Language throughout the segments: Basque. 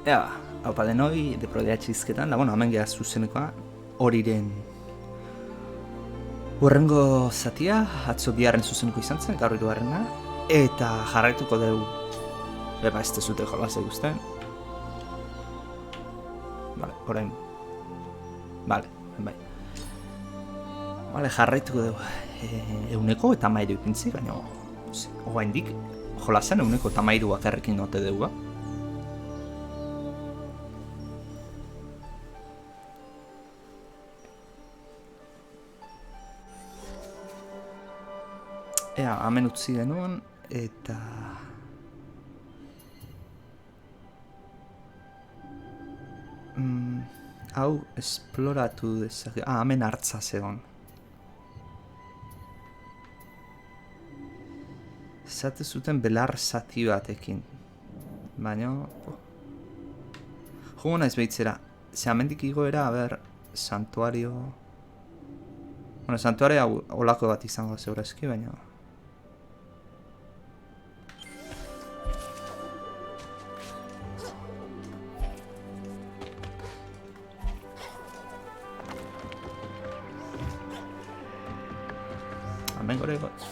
Ea, haupa denoi, deprodeatxe izketan, da, bueno, hemen geha zuzenekoa, horiren hurrengo zatia, atzo biharren zuzeneko izan zen, gaur hirugarrena, eta jarraituko dugu, beba ez dezute jolazea guztien. Vale, orain, vale, bai. Vale, jarraituko dugu, euneko eta mairu ipintzi, baina, hoa indik, jolazen euneko eta mairu bakarrekin note dugu, Ea, hemen utzi genuen, eta... hau esploratu dezake... hemen hartza zegoen. Zate zuten belar zati batekin. Baina... Jo naiz behitzera. Ze amendik igoera, santuario... Bueno, santuario olako bat izango zeurazki, baina... Hemen gore gotz.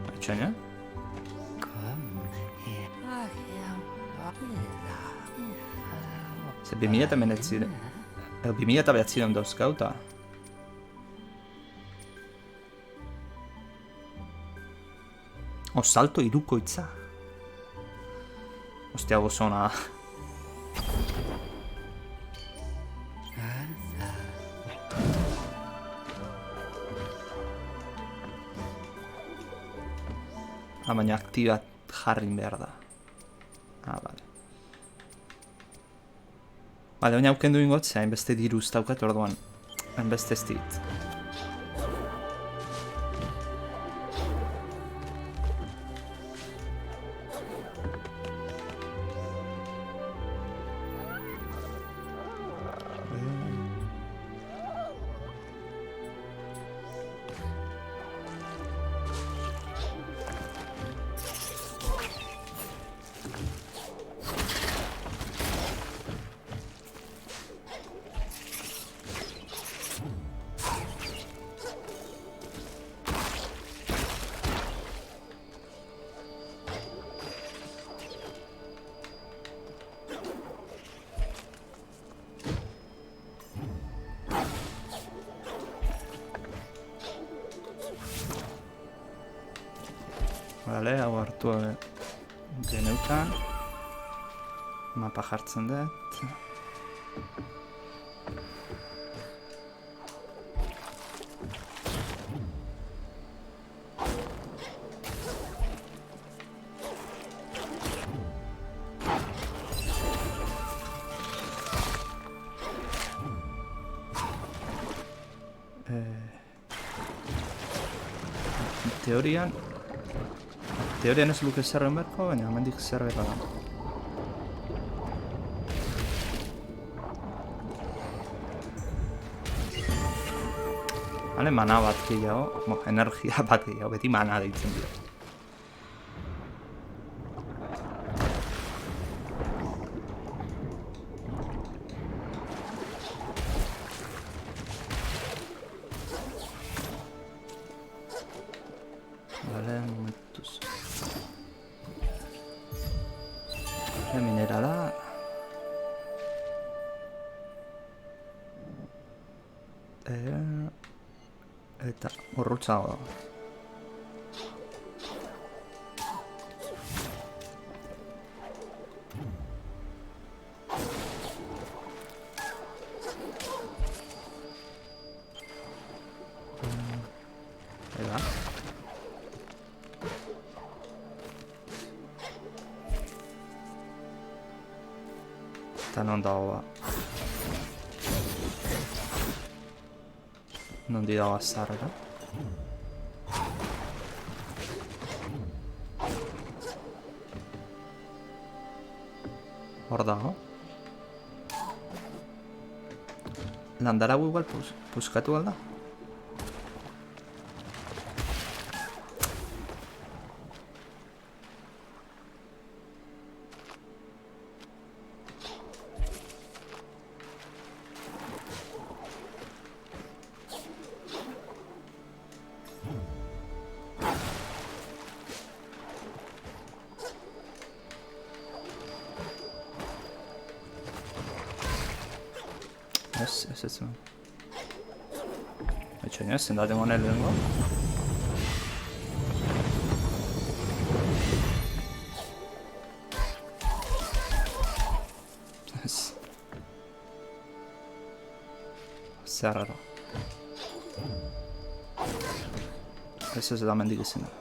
Baitxaina? Zer 2000 2009 dauzkauta. Salto irukoitza. Ostia, gozona. Baina aktibat jarrin behar da. Bale. Bale, baina aukendu ingotzea, hainbeste diruz daukat orduan. Hainbeste ez dit. Bale, hau hartu geneukan. Mapa jartzen dut. Teorian ez luke zerren berko, baina hemendik zerbait bada. Hale, mana bat gehiago, energia bat gehiago, beti mana deitzen dira. Bale, momentuz. Minerala. Eta horrutzago dago. Ega. Eta non dago ba. Nondi dago azarrera. Hor dago. Landarau igual puskatu alda. Ez. Etxoina, zendaten honen lehenko. Ez. Zer raro. Ez da mendik izin da.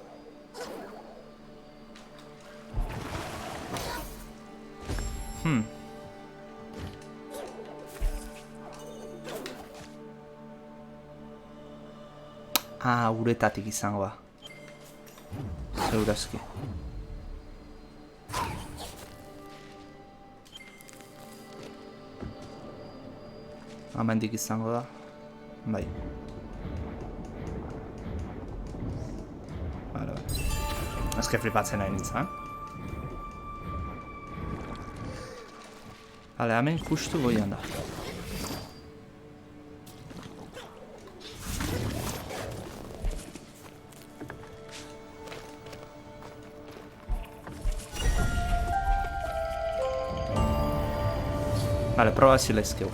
Uretatik izango da. Zeurazki. Hemendik izango da. Bai. Bale. Azke flipatzen nahi nintzen, Bale, hemen justu goian da. Vale, proba si lezkeu.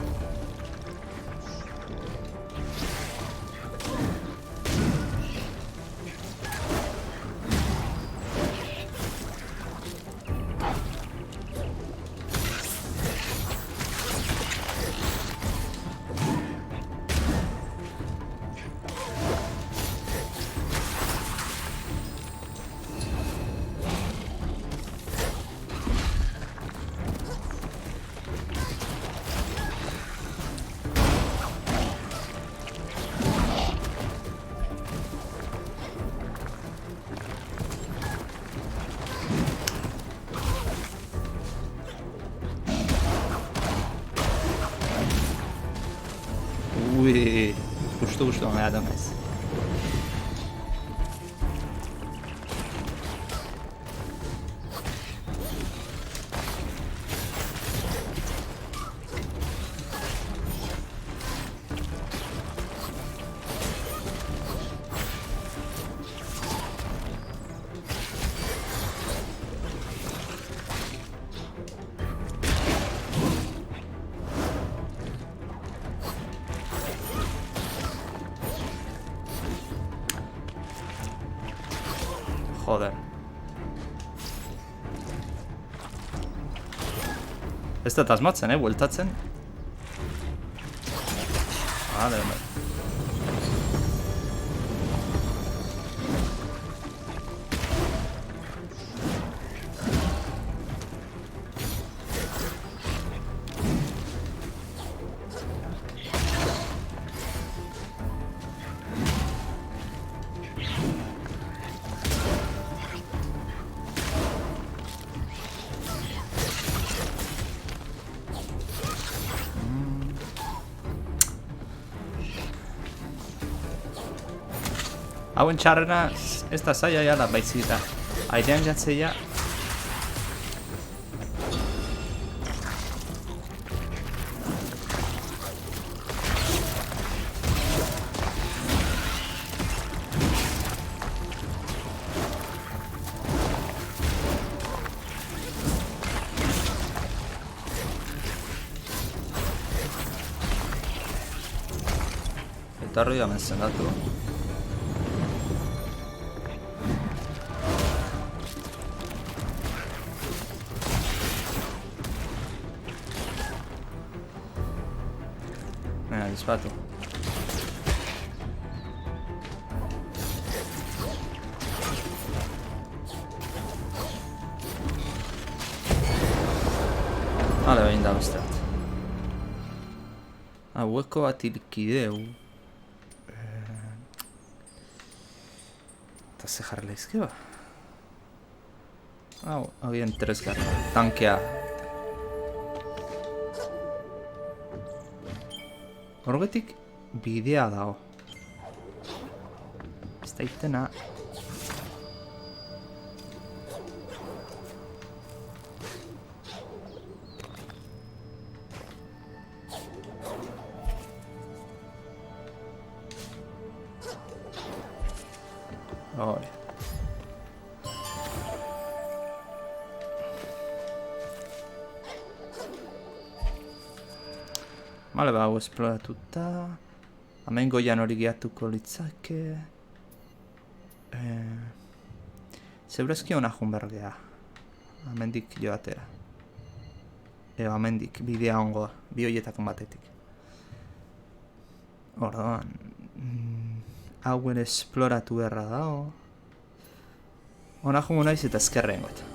Ui, justu gana da naiz. Joder. Ez da asmatzen, bueltatzen. Vale. Hauen txarrena ez da zaila jala baizik eta airean jatzeia. Eta hori da menzionatu. Dispatu. Vale, behin da besteat. Haueko bat ilkideu. Eta ze jarri lehizke ba? Hau, bien tresgarra. Tankea. Horregatik bidea dago. Ez da itena. Hori. Bale, hau esploratuta. Hemen goian hori gehiatuko litzake. Zeurazki hona jun bergea. Hemendik joatera. Hemendik, bidea ongoa. Bi hoietako batetik. Orduan. Hauen esploratu erra dago. Hona jungo naiz eta ezkerren got.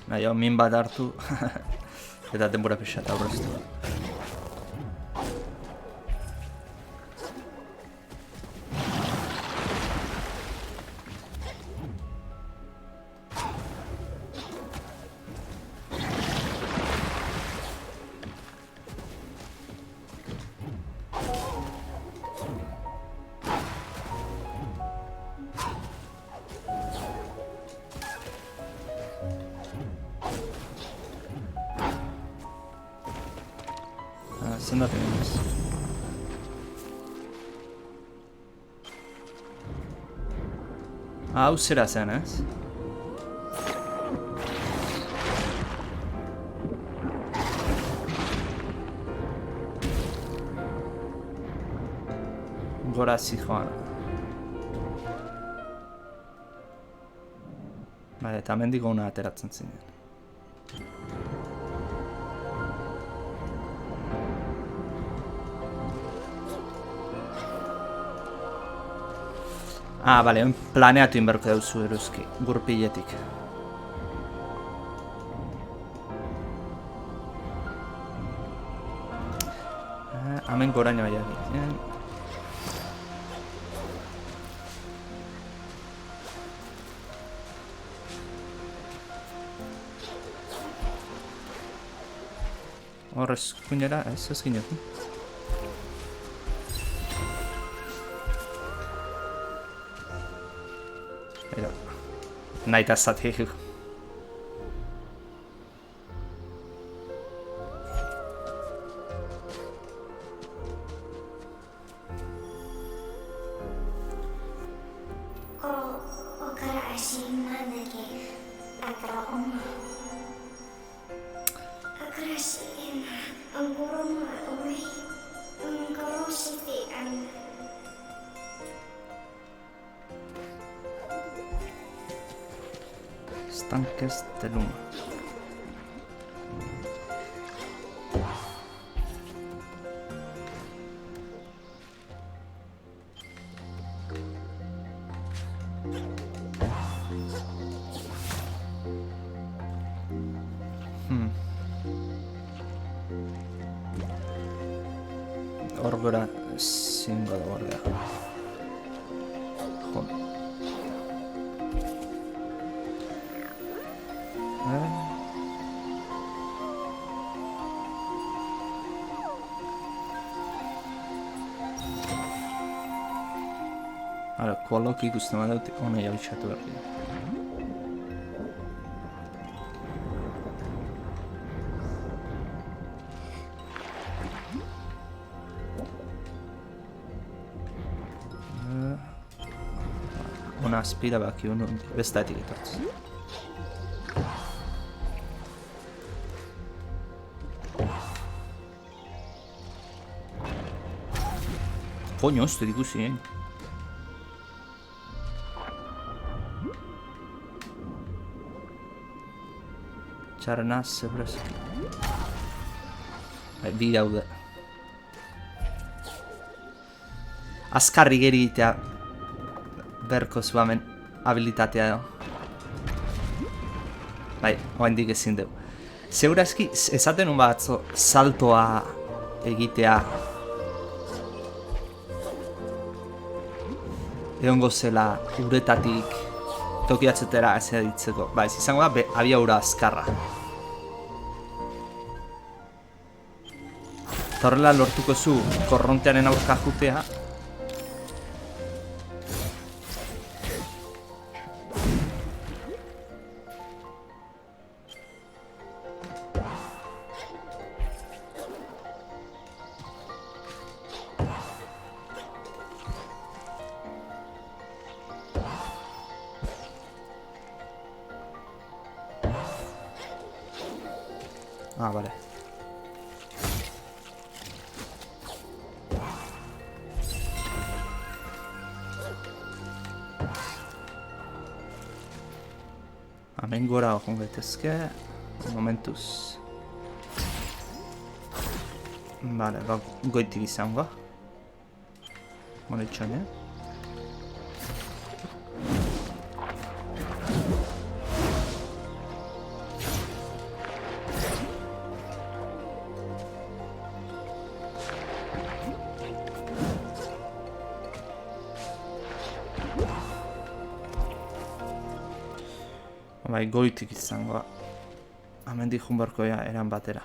Nahi, min bat hartu eta denbora pixat aurreztu. Zendaten ez. Hau zera zen, ez? Gora zijoan. Bale, eta hemendik una ateratzen zinen. Ah, bale, planeatu inberko dauzu eruzki, gurpiletik. Hemen goraino baiak. Hor eskuinera, ez ginetu. Naita zatehu. Estanques de luma. Orbora zingo da guardea. Ara, kolok ikusten badut, hona jabitxatu behar dira. Ona aspira baki honu bestatik etortz. Coño, esto digo sí, Txarnaz, zebraz. Bi daude. Azkarri geritea berko zuamen habilitatea edo. Bai, oraindik ezin dugu. Segurazki, esaten nun batzo, saltoa egitea egongo zela uretatik tokiatzetera ez ditzeko. Ba, ez izango da, abiaura azkarra. Eta horrela lortuko zu korrontearen aurka jutea. Ah, vale. Hemen gora joan gaitezke. Momentuz. Vale, ba, goitik izango. Monetxoan, Bai, goitik izango. Hemendik joan beharko eran batera.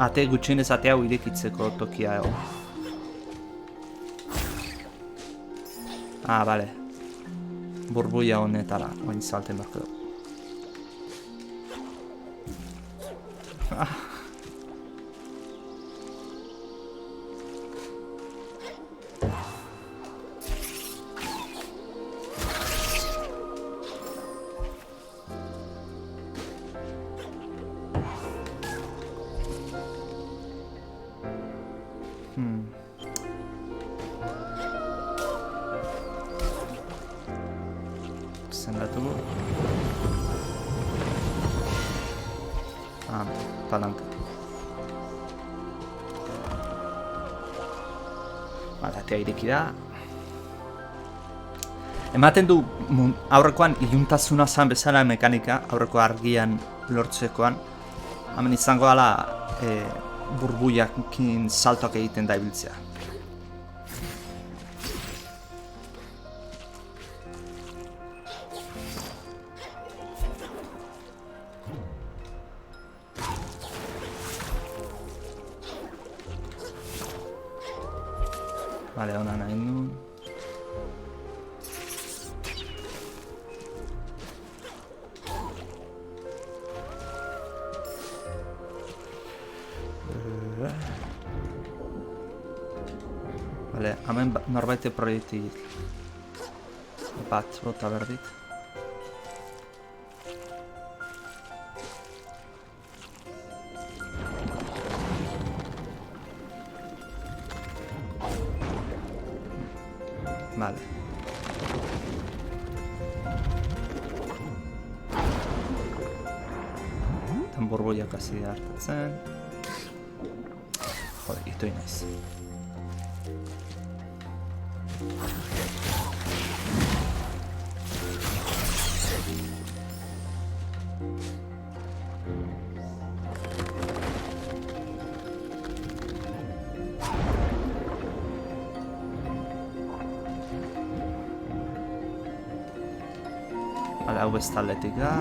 Ate gutxienez ate hau irekitzeko tokia ego. Ah, bale. Burbuia honetara, oin salten beharko dugu. Zendatu. Ah, palanka. Bale, atea ireki da. Ematen du aurrekoan iluntasuna zan bezala mekanika, aurreko argian lortzekoan. Hemen izango dela burbuiakin saltoak egiten da ibiltzea. Vale, ona nahi nuen. Vale, hemen norbait proiektik bat bota berdit. Vale. Tan borboiak hasi da hartatzen. Jode, itoi naiz. Vale, hau besta atletik da.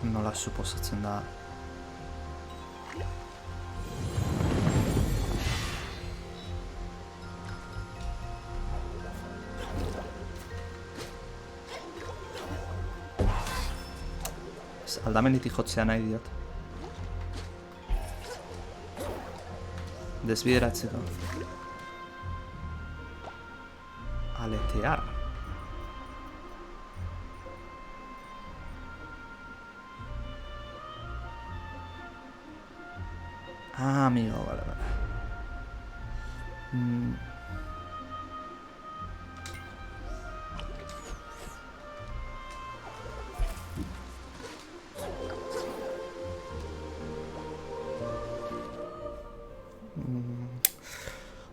Nola suposatzen da. Aldamenitik jotzea nahi diot. Desbideratzeko. Aletear. Ah, amigo, vale.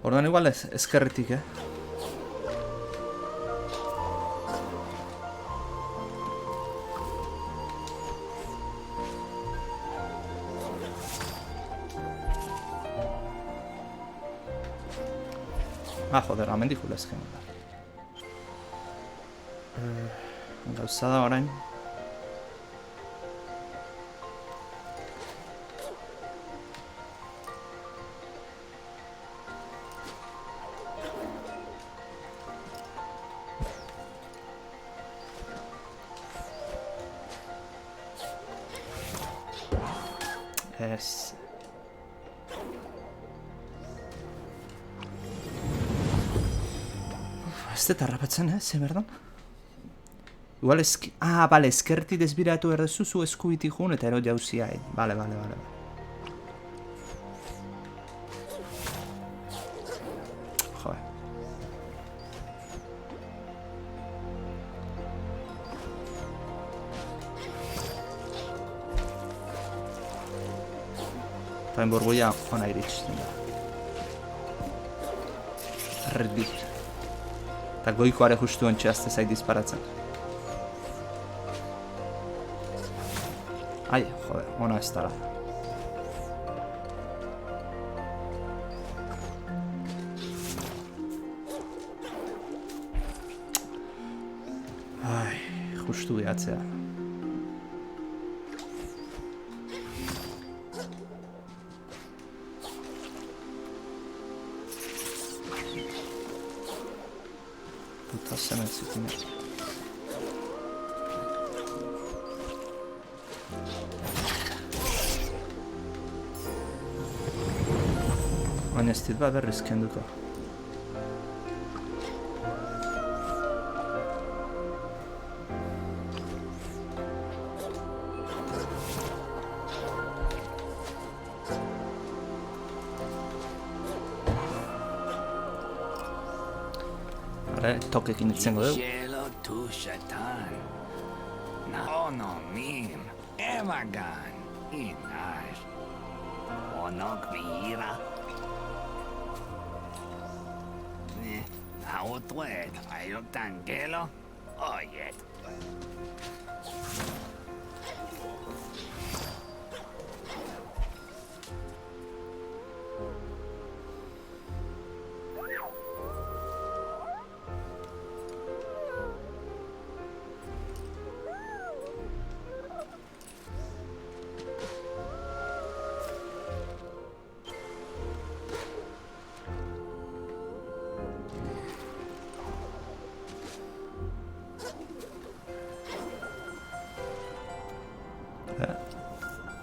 Orduan igual ezkerretik, Ah, joder, amendik ulezken da. Gauza da orain. Ez... Ez dut harrapatzen, ze berdan? Igual Ah, bale, ezkerti desbiratu erdezu zu eskubitik jun eta ero jauzia, Bale. Joder. Taen burbuia ona iritsiten da. Erdi. Eta goikoare justu ontxe azte zait disparatzen. Ai, joder, ona ez dara. Ai, justu gehatzea. Puta zen ez zuten. Baina ez dit bat berriz kenduko. Tokekin itzengo dugu.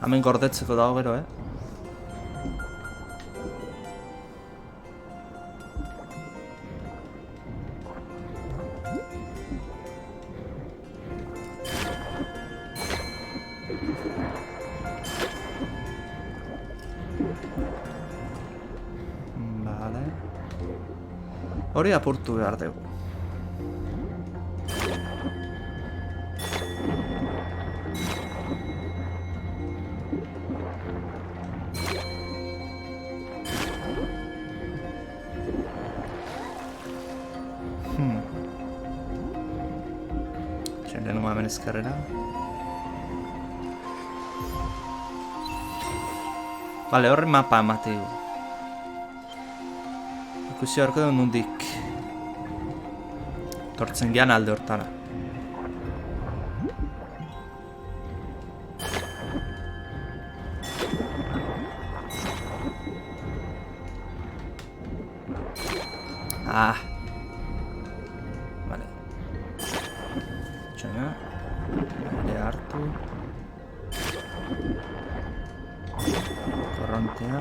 Hemen gordetzeko dago gero, Vale. Hori apurtu behar dugu. Hemen ezkerrera. Bale, horri mapa emate dugu. Ikusi horko dugu nundik tortzen gean alde hortara. Ah. Vale. Txena. Aire hartu. Korrontea.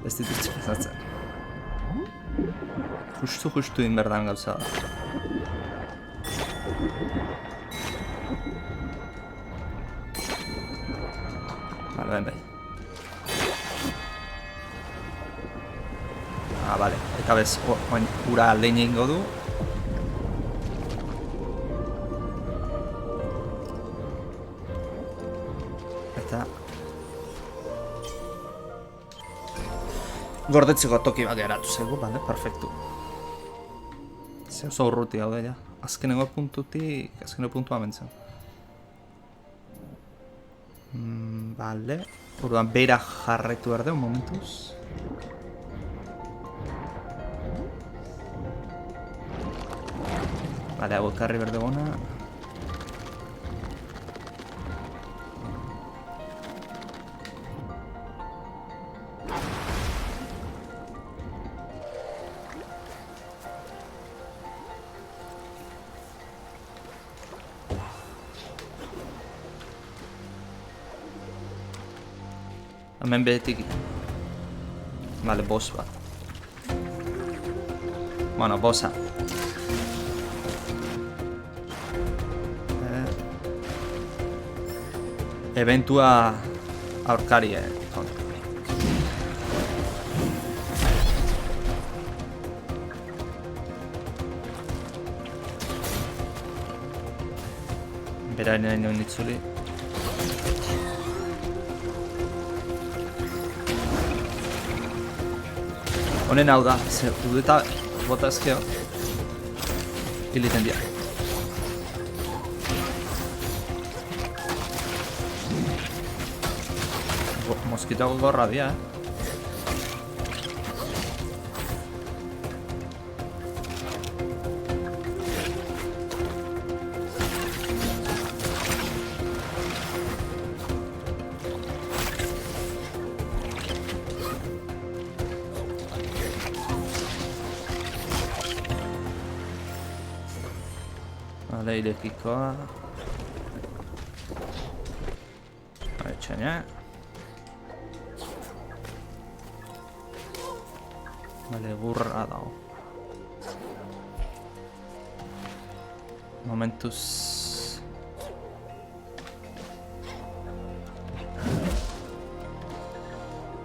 Ez ditut pasatzen. Justu inberdan gauza da. Bai. Bale, eta bez, ura aldein egingo du. eta gordetzeko toki bat geratu zego, bale, perfektu. Ze oso urruti hau da, ja. Azkenengo puntua mentzen. Bale, orduan beira jarraitu behar un momentuz. Bale, hau ekarri behar duguna. Hemen behetik... Bale, boss bat. Bueno, bossa. Eventua aurkari, Beraren nahi nuen itzuli. Honen hau da, ze udeta bota ezkeo hiliten dira. Moskito gorra dira, Vale, irekikoa. Etxaina. Vale, gurra dago. Momentuz...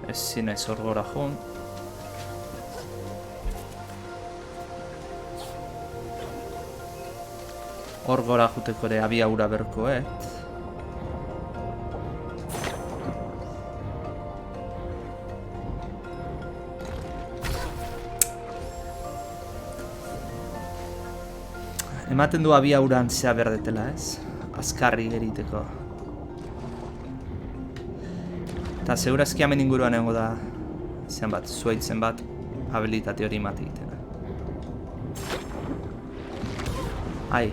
Ezin naiz hor gora joan. Hor gora juteko ere abiadura berkoet. Ematen du abiaduran zea berdetela, ez? Azkarri eriteko. Eta segurazki hemen inguruan egongo da zenbat, zuaitzen bat habilitate hori emate egitena. Ai.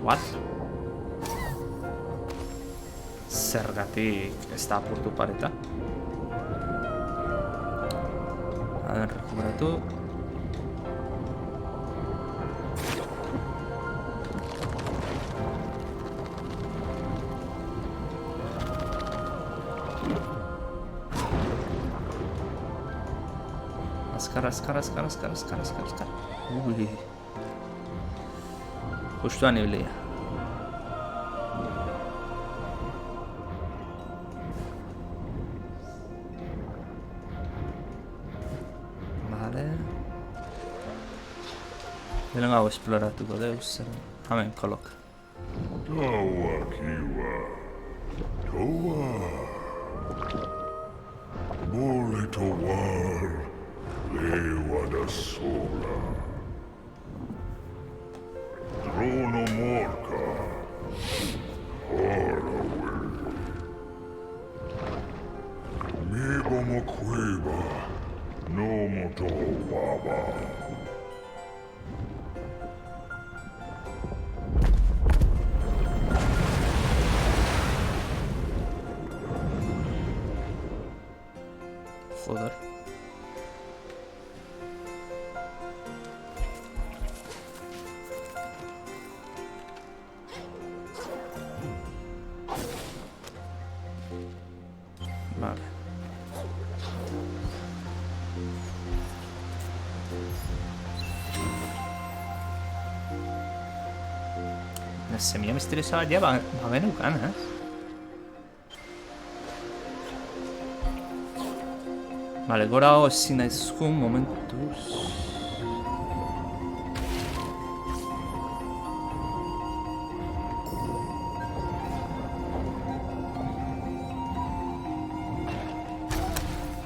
What? Zergatik ez da apurtu pareta. A ver, rekuperatu. Azkar. Ui. Justuan iblia. Vale. Lehenengo hau esploratuko deuz, zer... Hemen, kolok. Tawa kiwa. Toa. Mole towar. Lewa da sola. Drono morka. Haraway. Mibo mo kuiba. No mo to baba. Joder. Vale. Semilla misteriosa bat ja bagenukan, Bale, gorago ezin naizkun momentuz.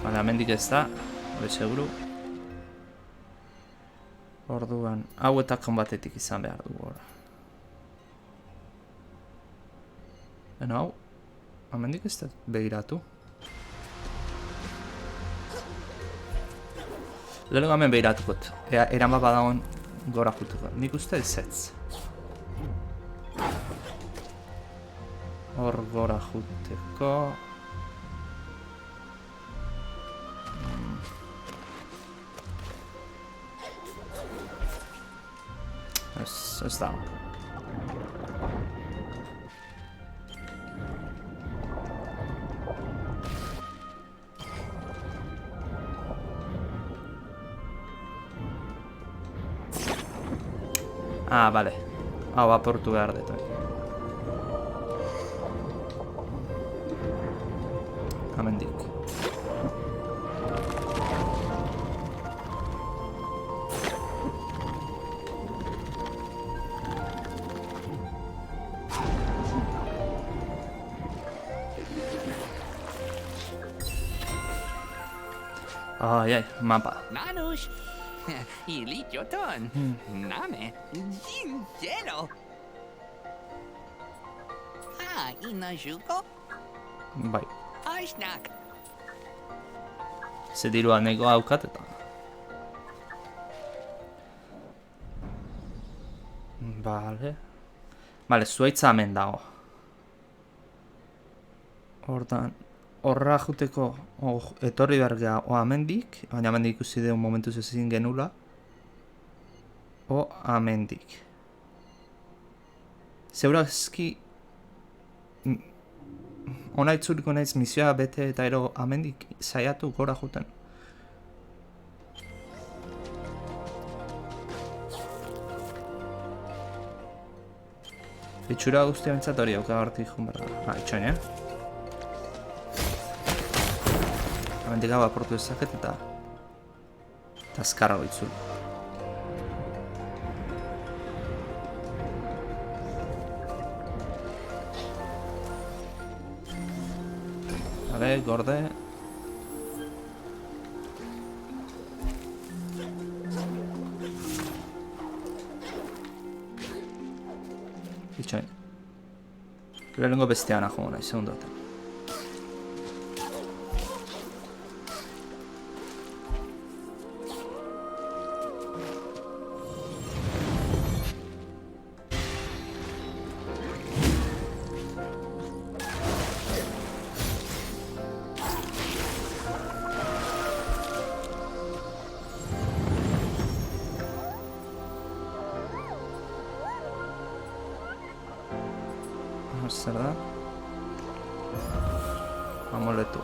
Bale, amendik ez da, hori seguru. Orduan, hau eta konbatetik izan behar dugu ora. Beno hau, amendik ez da begiratu. Lehenko hemen behiratukot, eran bat badagoen gora jutuko. Nik uste ezetz. Hor gora juteko. Ez da. Ah, bale. Hau aportu behar dut. Amendik. Ai, mapa. Nanush, Ilit Joton, Name, Jin Jeno. Ah, Inajuko, Bai. Aishnak. Ze dirua nego haukat eta. Bale. Bale, zuaitza hemen dago. Horra juteko etorri behar geha o amendik, baina amendik ikusi deun momentuz ezin genula. O amendik. Zeurazki ona itzuliko naiz misioa bete eta ero amendik saiatu gora juten. Itxura guztia bentsat hori auka hartik jun behar da. Itxoin, Amendik hau aportu ezaket eta azkarra goitzul. Vale, gorde. Itxoin. Lehenengo bestean ajo nahi, segundotan. Zer da? Amuletu.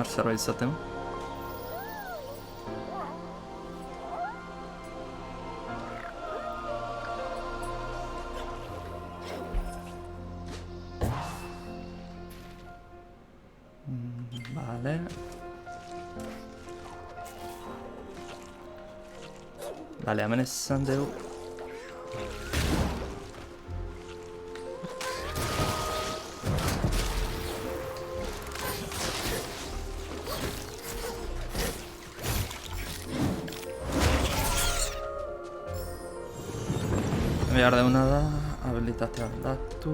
Zerbait izaten. Vale. Vale, hemen esan dugu. Behar deuna da, habilitatea aldatu.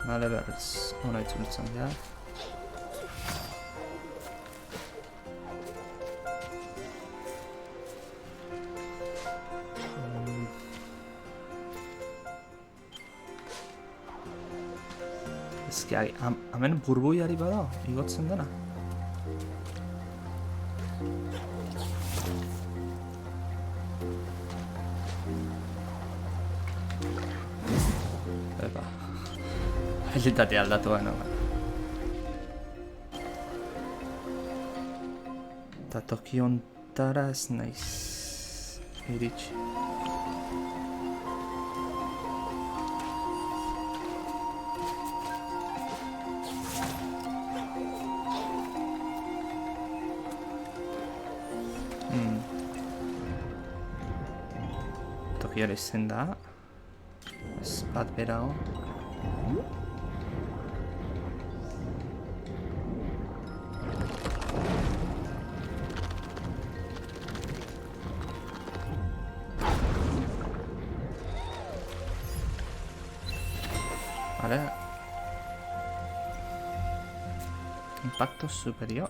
Bale, berriz, hona itzultzen da. Ezki, hemen burbuiari bada, igotzen dena. Epa. Habilitatea aldatu gano. Eta toki ontara ez naiz iritsi. Toki hori zen da. Ez bat berago. Vale. Impacto superior.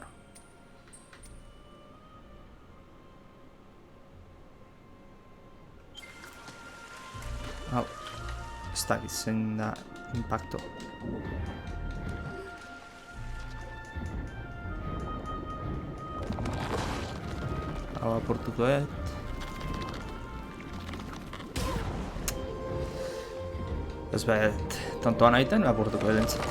Hau, ez dakit zein da impacto. Hau apurtuko dut. Ez bet, tontoan aiten apurtuko dut entzat.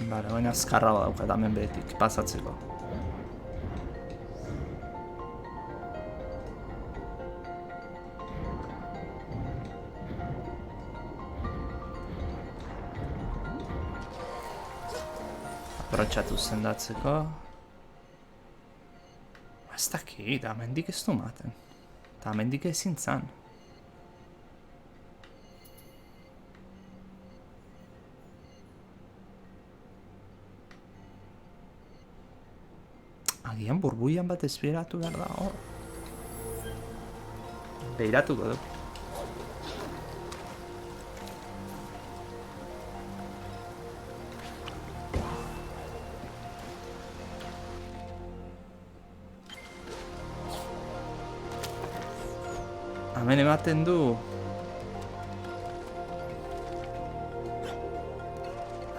Bale, baina azkarra badaukat hemen behetik pasatzeko. Aprotxatu zendatzeko. Ez dakit, amendik ez du maten. Eta amendik ezin zan. Agian burbuian bat espiratu behar da hor. Behiratuko du. Hemen ematen du.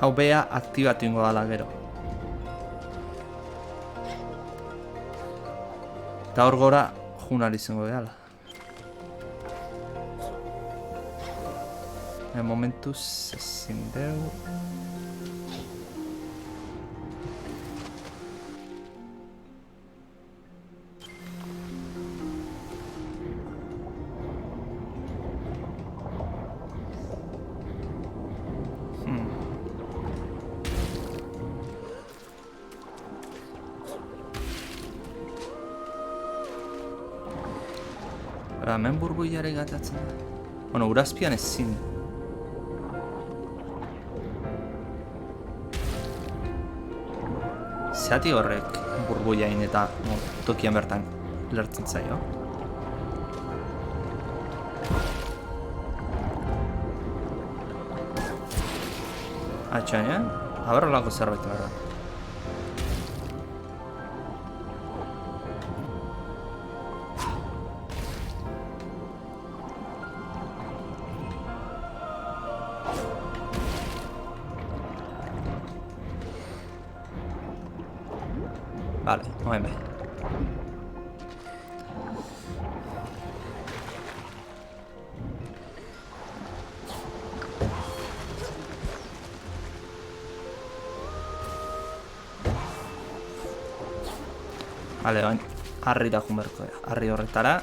Hau bea aktibatu ingo dala gero. Eta hor gora junal izango gehala. Momentuz ezin deu. Hemen burbuiare gatatzen da. Bueno, urazpian ezin. Zerati horrek burbuiain eta tokian bertan lertzen zaio. Atxaina, haberrelako zerbait behar da. Vale, mueve. Vale, bain, harri da junberko, harri horretara.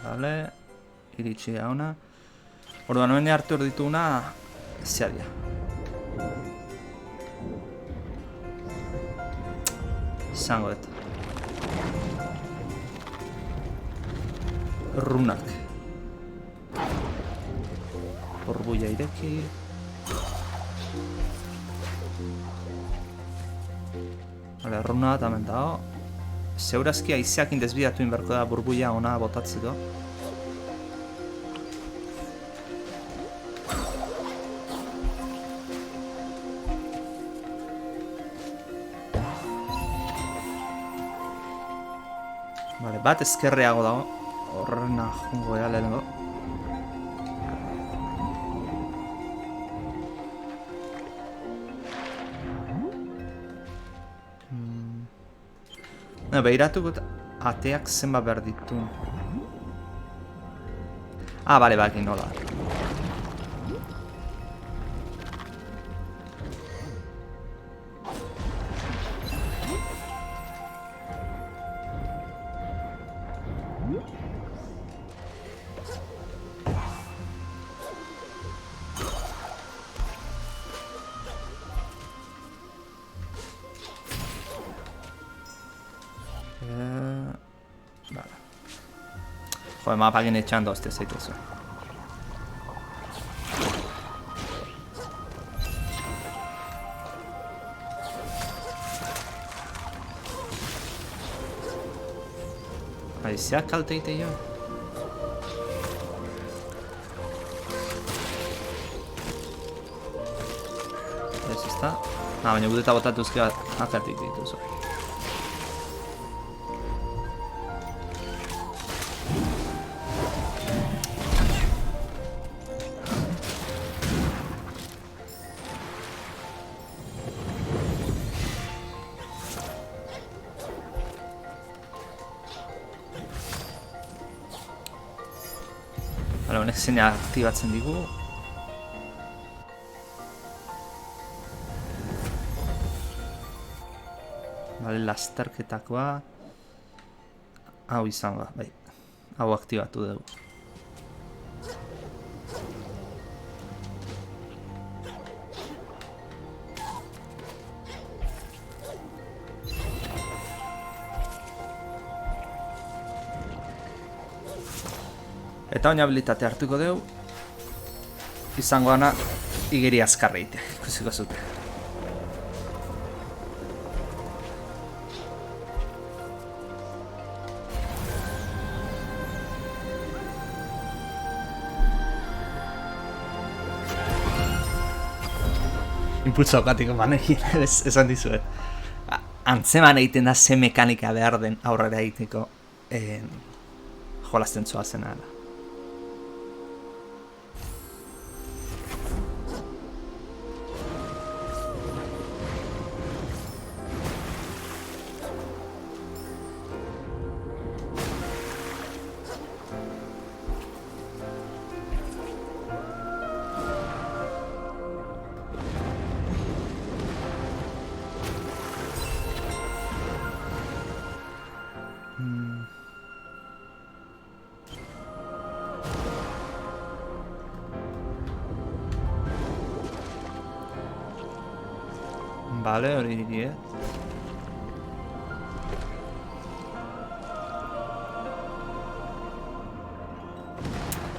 Vale, iritsi da ona. Orduan, noen hartu hor dituguna, zeadia. Izango dut. Runak. Burbuia ireki. Vale, runa bat hemen dago. Zeurazki aizeakin desbidatu inberko da burbuia ona botatzeko. bat ezkerreago dago. Horrena jungo ea lehenengo. Behiratuko eta ateak zenba behar ditu. Ah, bale, baki nola. Joder, mapakin echando este zaitezu. Haizeak kalte egite jo. Ez ezta? Baina gudeta botatuzke akartik dituzu. Honek zeina aktibatzen digu. Bale, lasterketakoa. Hau izan ba, bai. Hau aktibatu dugu. Eta oin habilitate hartuko dugu. Izango gana igeri azkarra egitea, ikusiko zute. Impulso okatiko manekin, esan dizuet. Antzeman egiten da ze mekanika behar den aurrera egiteko jolazten zoazena da. Vale, hori dirie.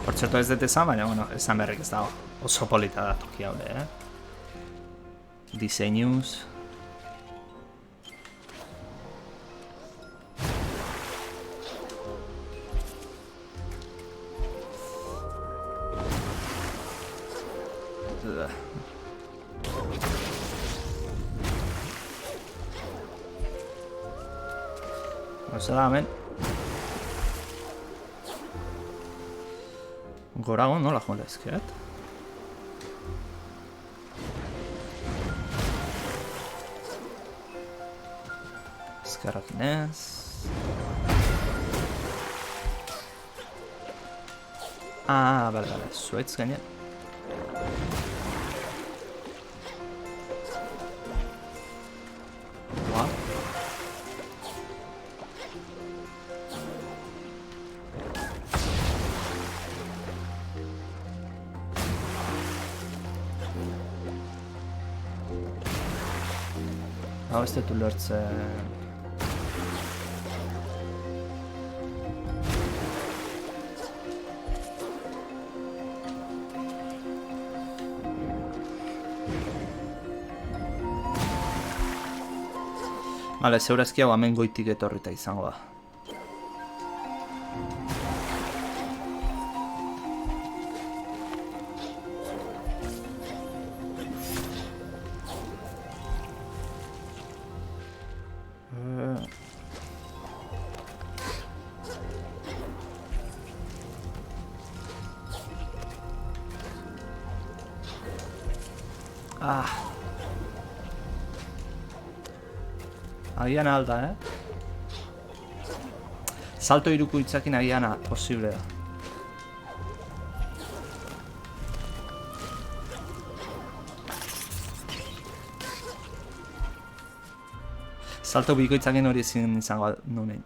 Por cierto ez dut esan, baina, bueno, esan berrik ez dago. Oso polita da toki haule, Diseinuz. Zer da, hemen. Gorago nola joan lezket? Ezkerrakin ez. Ah, bale, zuaitz gaine. Hau ez dut ulertzen... Bale, zeurazki hau hemen goitik etorrita izango da. Ah. Agian alda, Salto iruko itzakin agian posible da. Salto bikoitzakin hori ezin izango nunein.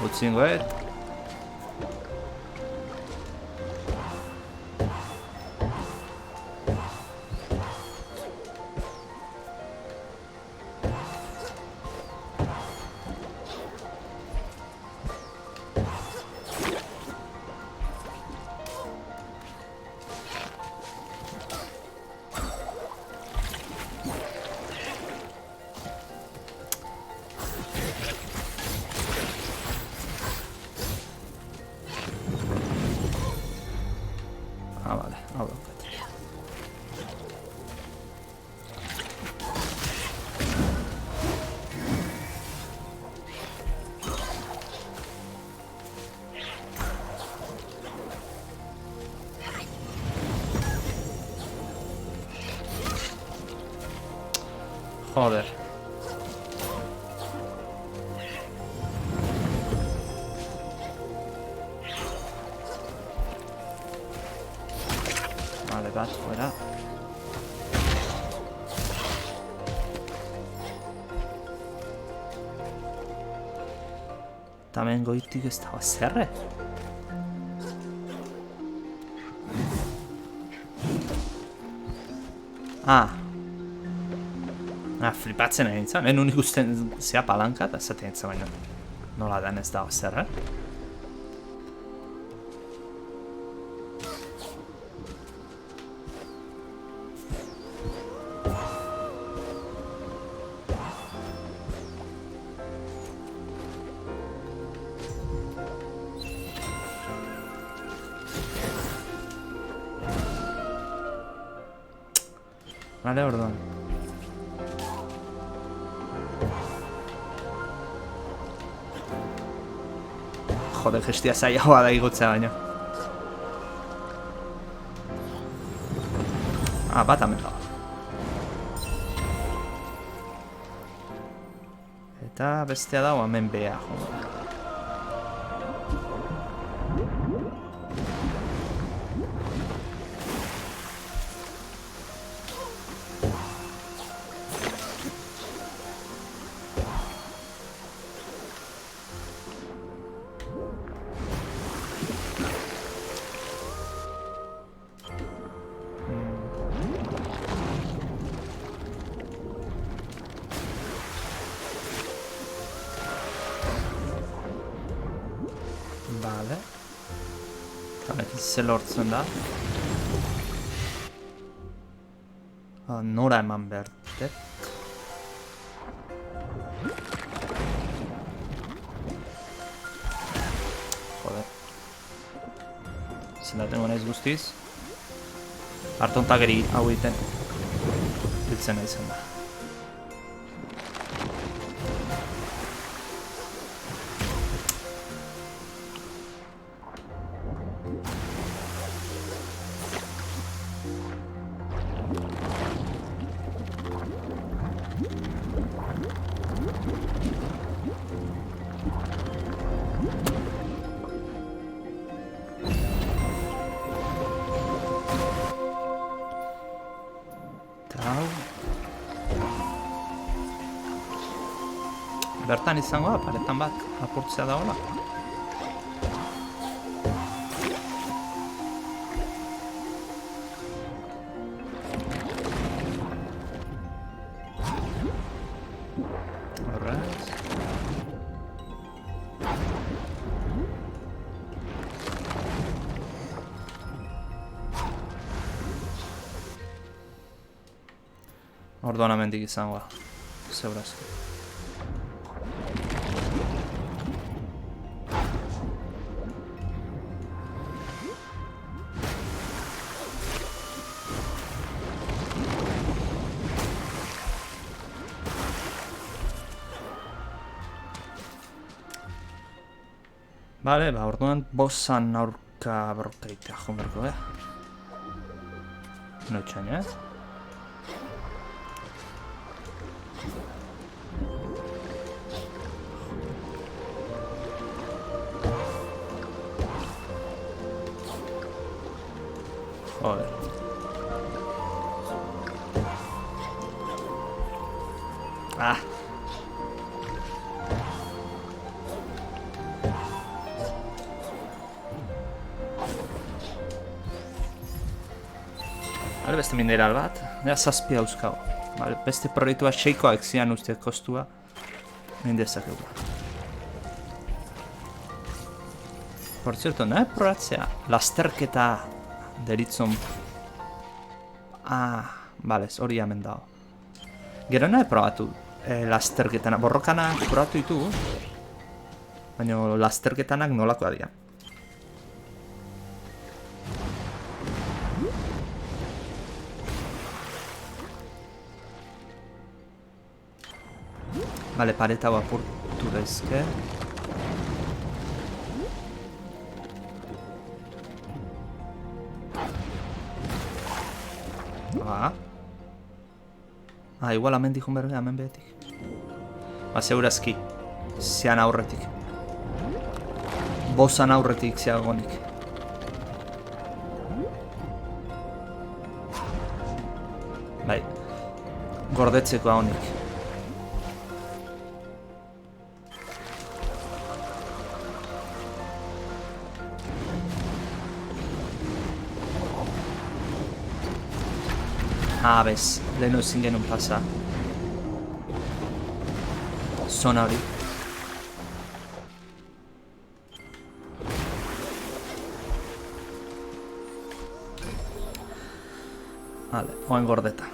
Utzingoet. Ah, vale, ahora. Joder. Vale, bat, fuera. Hemen goitik ez dago zerre. Flipatzen egin zan, nuen ikusten zea palanka eta zaten egin baina nola den ez dago zerre. Vale, orduan. Joder, gestia zailagoa da igotzea baina. Bat hemen dago. Eta bestea dago hemen beha, joder. Vale. Ze lortzen da. Nora eman behar dut. Joder. Zendaten naiz guztiz. Artontageri hau egiten. Biltzen naizen da. Bertan izango da, paretan bat apurtzea dagoela. Horraz. Orduan amendik izangoa. Segurazki. Vale, ba, orduan bossan aurka borrokaita joan berko, No txain, Joder. Ah. Vale, beste mineral bat. Ja, 7 dauzkago. Vale, beste proiektua 6koak zian uste kostua. Mindezakegu. Por cierto, nahi probatzea lasterketa deritzon... Ah, vale, hori hemen dago. Gero nahi probatu lasterketana. Borrokanak probatu ditugu. Baina lasterketanak nolakoa dira. Vale, pareta hau apurtu daizke. Igual hemen dihun berge, hemen behetik. Ba, segurazki. Zean aurretik. Bossan aurretik zeagonik. Bai. Gordetzeko honik. Bez, lehenu ezin genuen pasa. Zona hori. Vale, oen gordeta.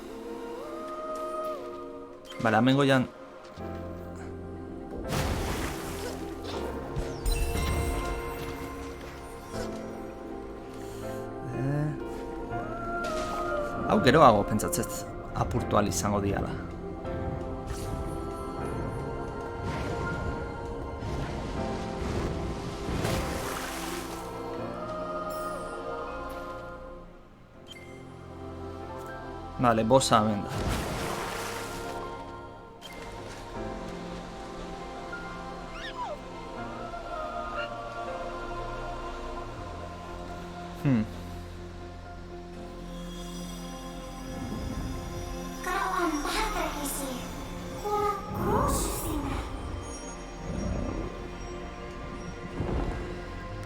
Vale, hemen goian... Hau geroago pentsatzez apurtu ahal izango diala. Vale, bossa hemen da.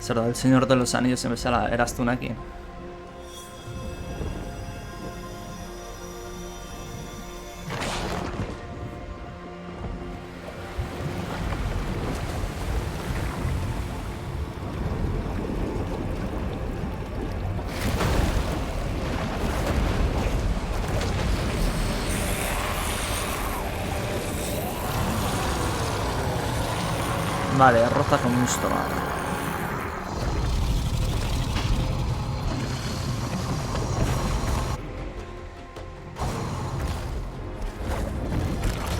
Zer da, el Señor de los Anillos bezala eraztunakin. Vale, rota con un stomaco.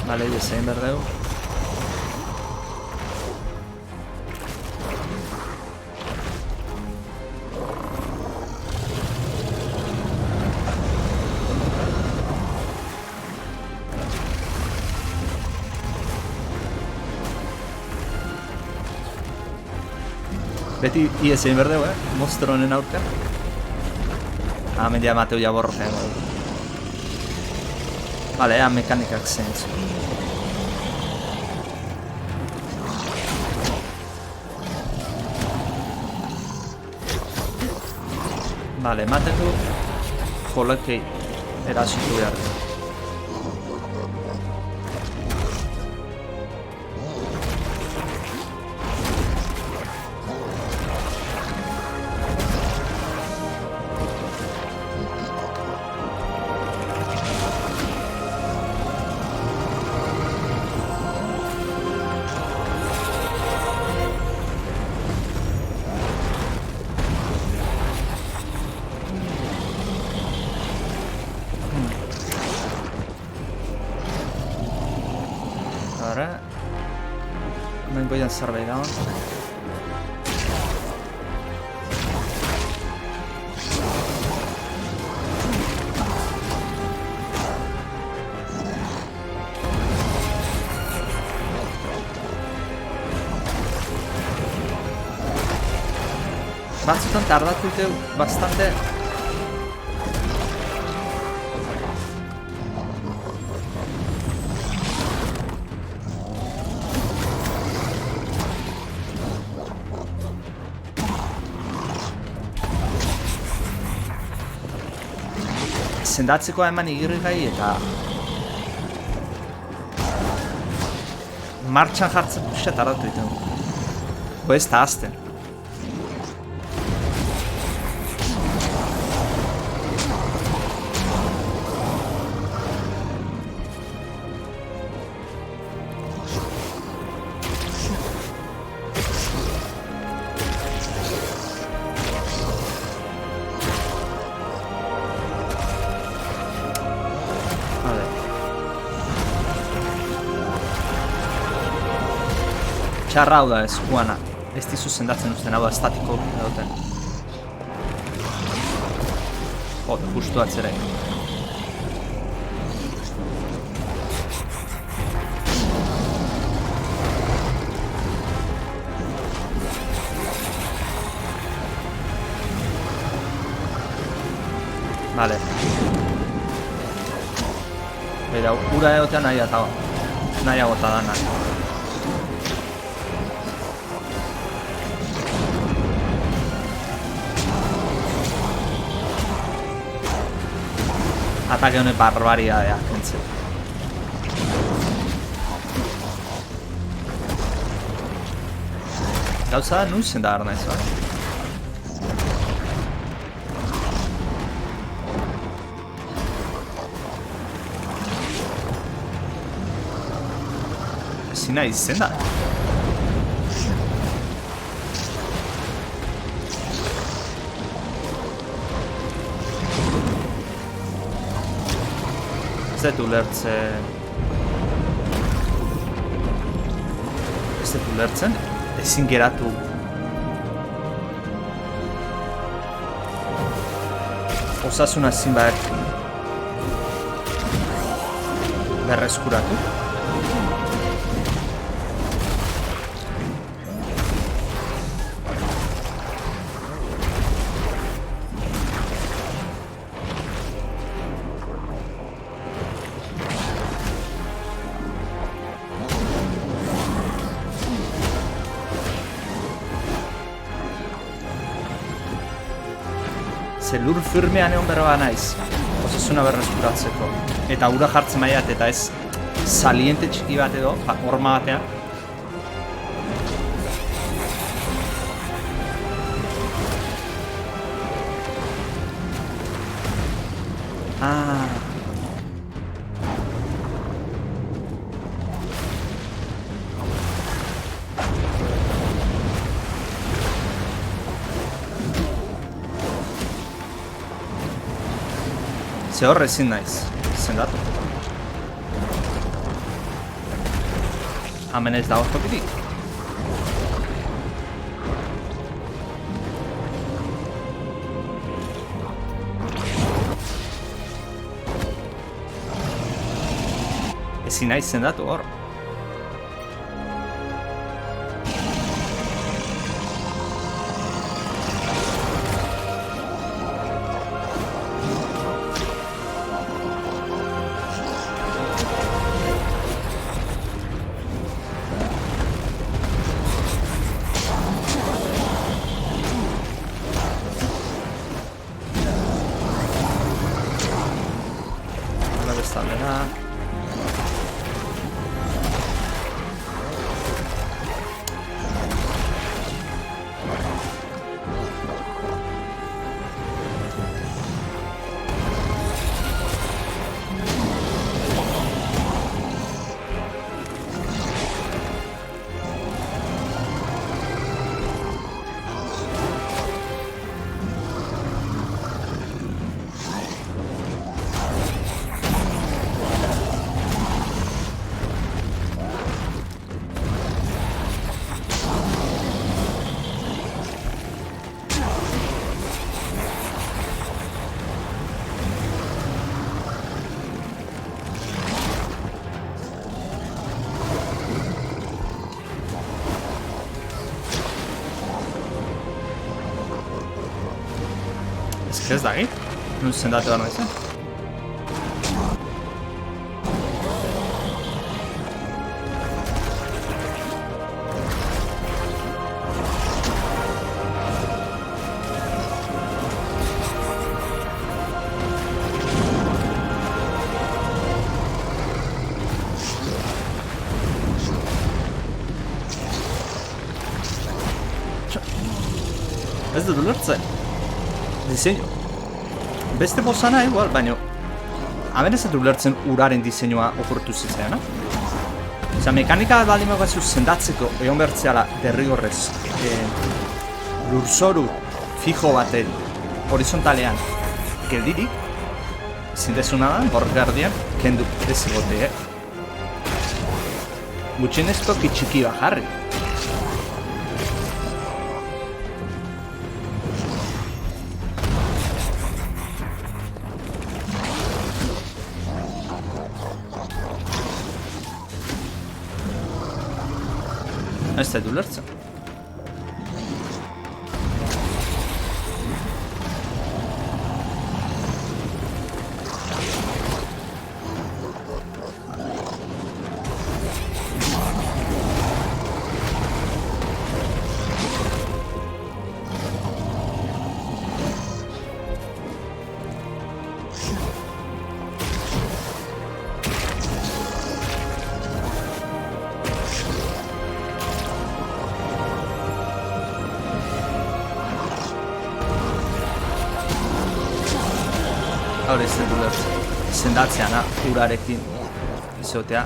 Vale, ya se inverdeu. Beti ies egin berdeu, monstro honen aurka. Hemen ja Mateu ja borroka egon. Vale, ea mekanikak zentzu. Vale, ematen du jolekei erasitu behar du. Vale. Hemen goian zerbait da. Batzutan tardatu dute bastante. Sendatzeko eman igirrigai eta martxan jartzen pixka tardatu ditu. Ez da azten. Txarra hau da ez, Juana. Ez dizu sendatzen uzten, hau da estatiko dauten. Jode, justu atzera egin. Vale. Beira, ura egotea nahiago eta danak. Atake honek barbaridadea kentzen. Gauza da, nun zen da gara naiz, bale? Ezin nahi zen da. Ez dut ulertzen, ezin geratu. Osasuna ezin behar berreskuratu. Lur firmean egon berroa naiz, osasuna berreskuratzeko. Eta ura jartzen maiat eta ez saliente txiki bat edo, horma batean. Ze hor ezin naiz, sendatu. Hemen ez dago tokirik. Ezin naiz sendatu hor. Ez dakit. Nun sendatu behar naizen. Ez dut ulertzen. Diseinu. Beste bozana igual, baina hemen ez dut ulertzen uraren diseinua okurtu zitzaiona. Osa, mekanika baldin magazu sendatzeko egon bertzeala derrigorrez lurzoru fijo baten horizontalean geldirik, zintezuna da, borgardian, kendu ez egote, Gutxienez toki txiki bat jarri. Ez dut ulertzen. Hore ez dut ulertzen. Sendatzeana urarekin izotea.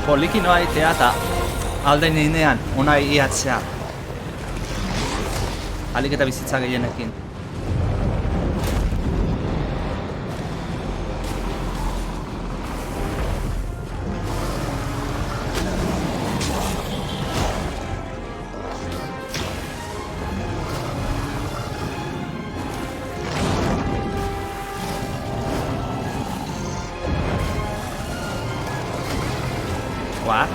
Poliki noa egitea eta alde ninean ona egiatzea. Alik eta bizitza gehienekin. What?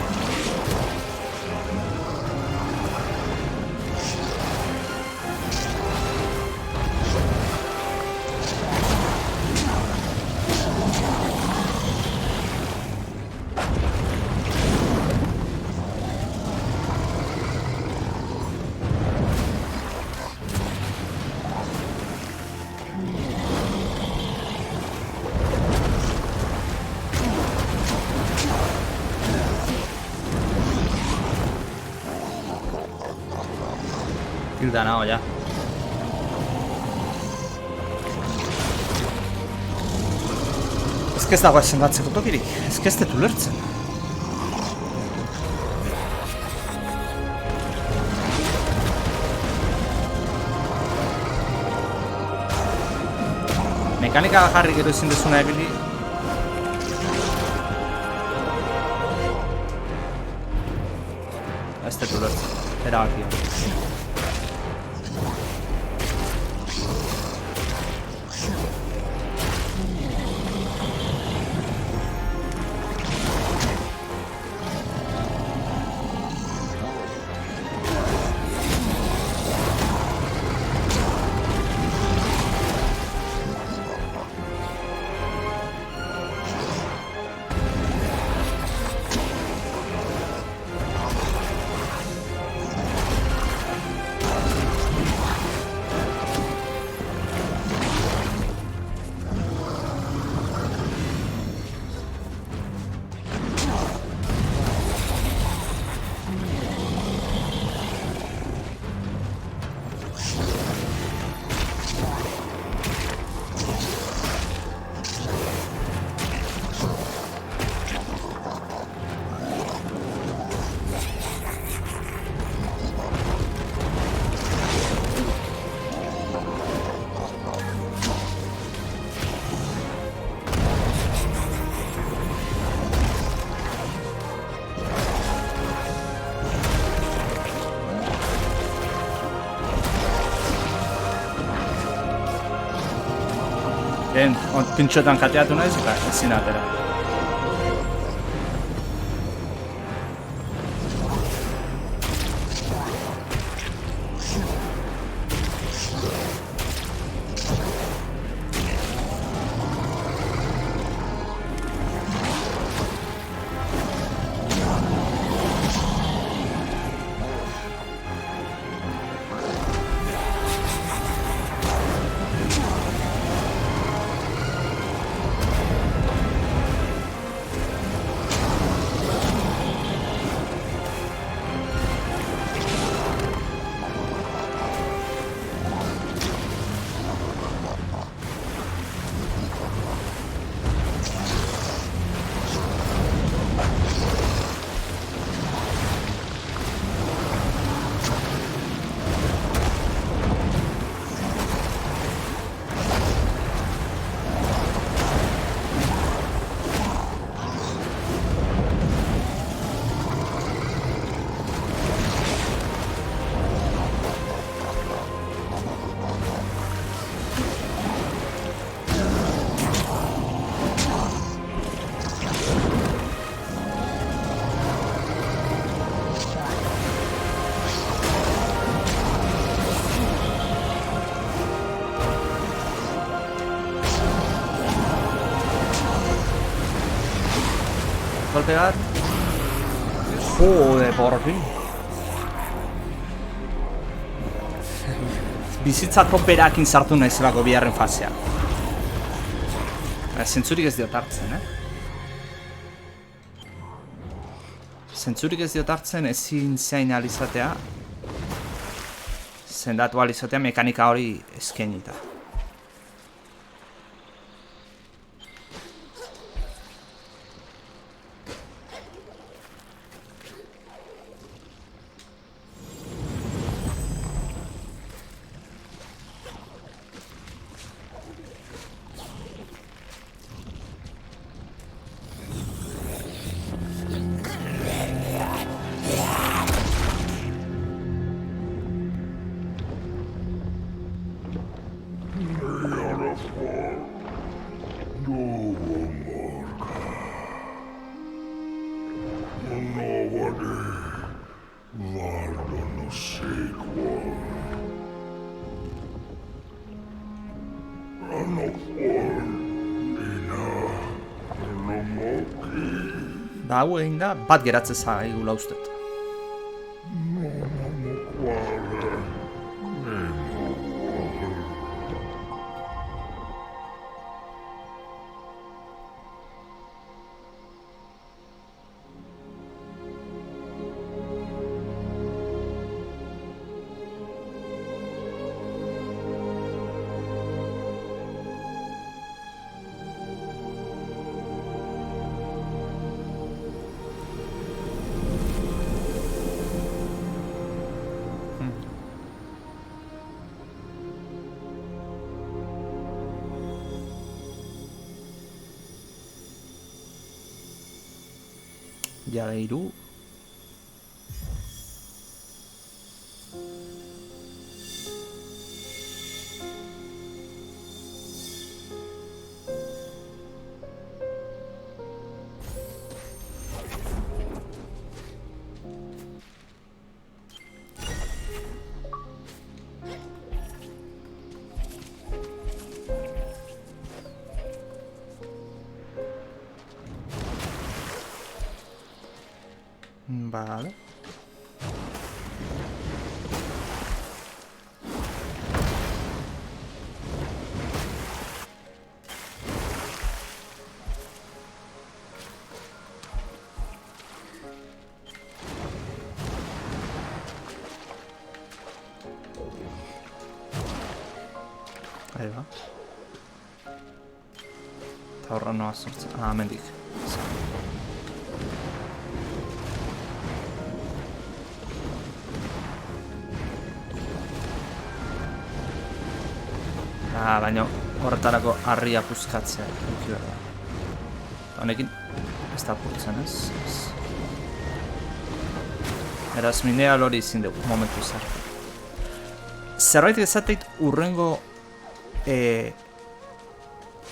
Hilda nago, ja. Ez dago sendatzeko tokirik, ez dut ulertzen. Mekanika jarri gero ezin dezuna ebili. Ez dut ulertzen, erabakio. Pintxotan kateatu naiz eta ezin atera. Pegar. Joder, por fin. Bizitzako berakin sartu naizelako biharren fasea. Zentzurik ez diot hartzen, Zentzurik ez diot hartzen ezin zein alizatea. Zendatu alizatea mekanika hori eskainita. Da hau egin da, bat geratzen zaigula ustet. Jagairu. Vale. Ahí va. Eta horra noa sortzen. Ah, mendik. Baina horretarako harria puzkatzea duki behar da. Honekin ez da purtzen ez. Eraz minea lori izin dugu momentu zer. Zerbait ezateit urrengo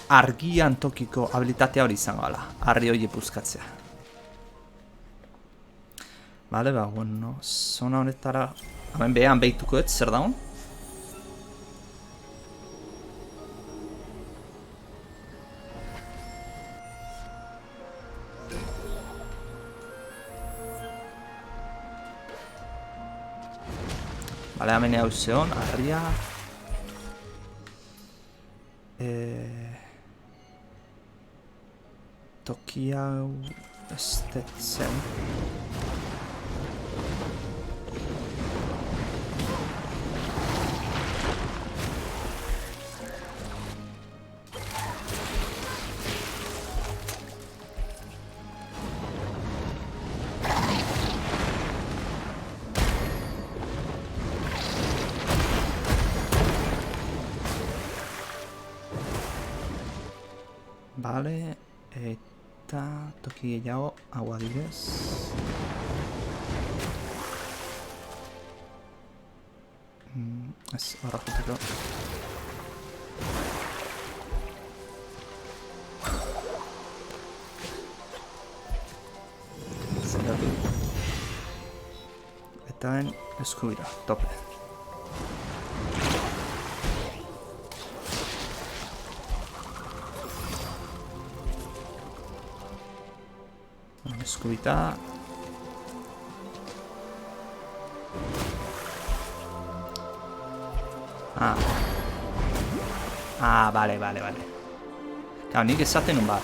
argian tokiko habilitatea hori izango gala. Arri hori epuzkatzea. Bale, ba, bueno, zona honetara... Hemen behan behituko ez, zer daun? Bale, hemen hau zeon, arria... Toki hau... Ez detzen... Vale, eta toki gehiago hau adibidez. Ez, horra juteko. Eta en eskubira, tope. Eskubita. Bale. Gau, nik esaten nun bat.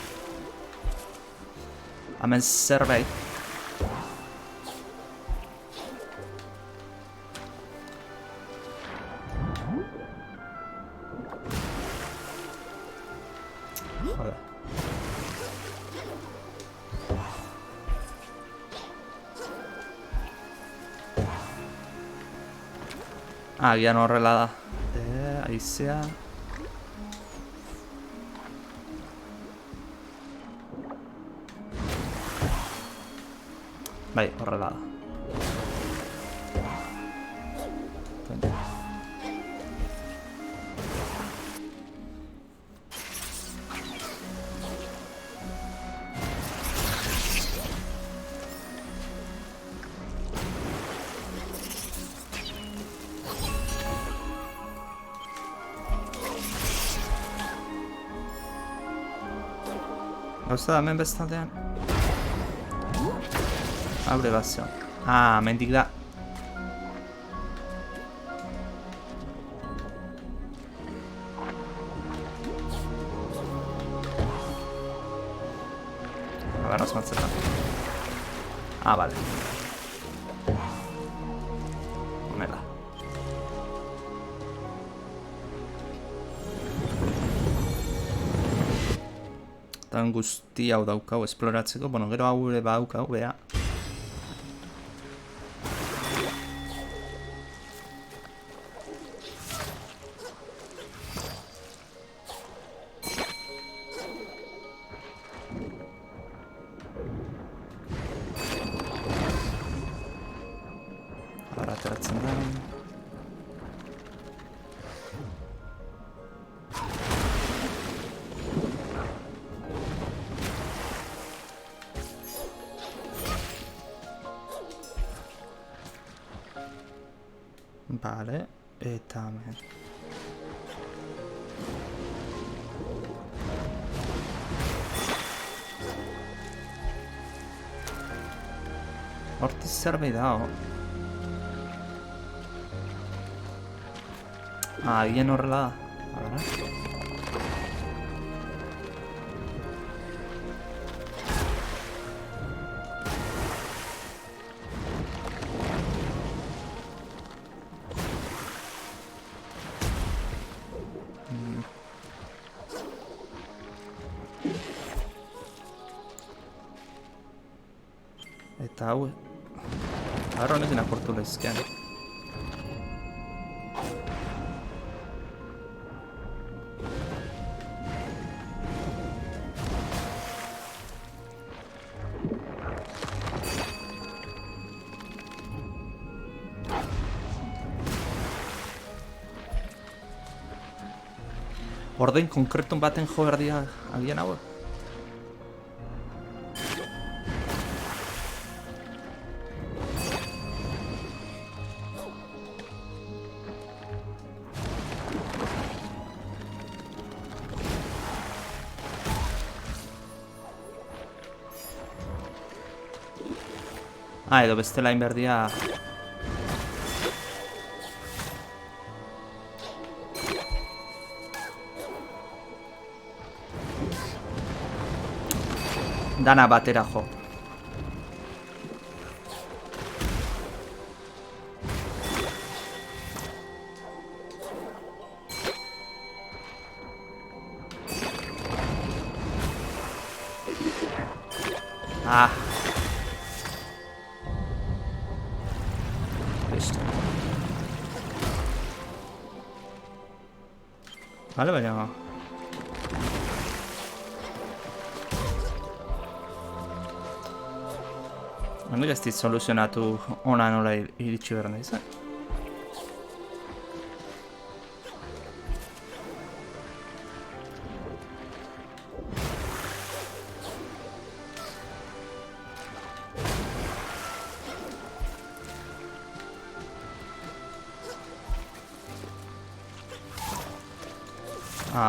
Hemen zerbait. Joder. Agian horrela da. Aizea. Bai, horrela da. Gauza da hemen bestaldean. Abre bazio. Mendik da. A ver, nos matzetan. Vale. Honela. Tan guzti hau daukau esploratzeko, bueno, gero hau ere baukau, bea. Ara ateratzen da. Vale, eta hemen. Hortiz zerbait dago. Agian horrela da. A ver. Eta hau... Ahora honekin aportu lehizkean. Orden konkretu baten jo behar dira agian hauek. Edo bestela inberdia. Dana batera jo. Listo. Vale, baina... Hango ez dit soluzionatu ona nola iritsi behar nahi zen.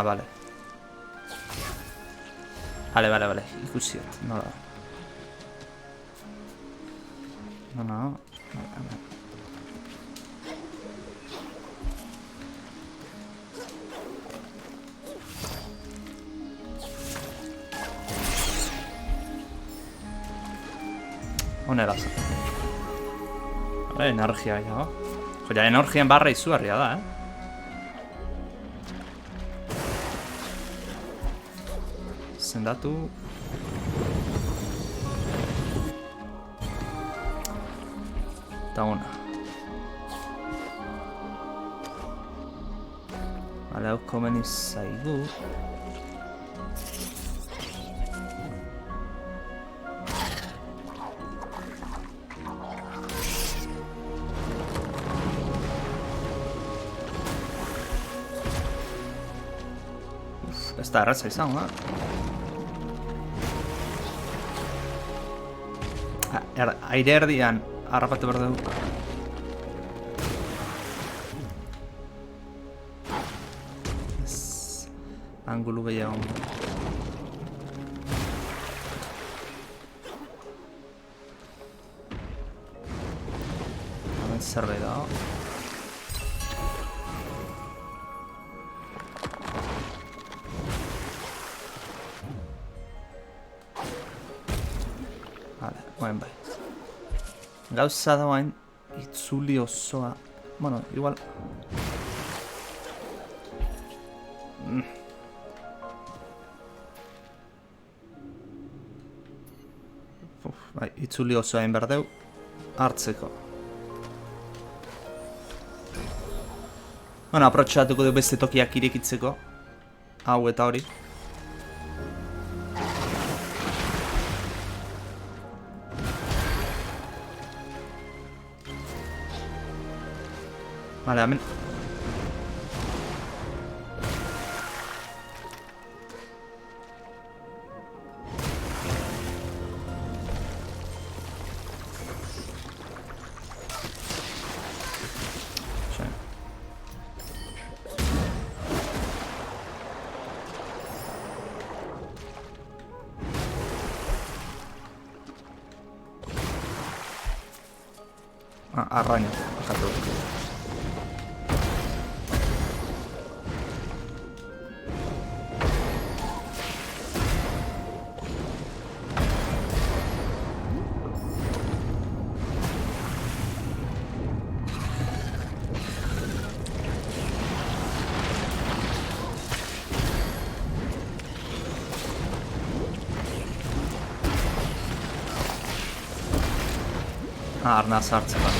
Vale. Vale. Ikusi da. Nola da. No. Honela zen. Energia ja. Joder, energian barra izugarria da, Sendatu. Eta ona. Vale, hau komeni zaigu. Ez da erraza izan, aire erdian harrapatu behar dugu. Angulu gehiago. Hemen zerbait dago. Oain bai. Gauza da oain itzuli osoa. Bueno, igual. Bai, itzuli osoa egin behar deu hartzeko. Bueno, aprotxatuko du beste tokiak irekitzeko. Hau eta hori. Vale, hemen. Arraño, bajatu. Arnaz hartzeko.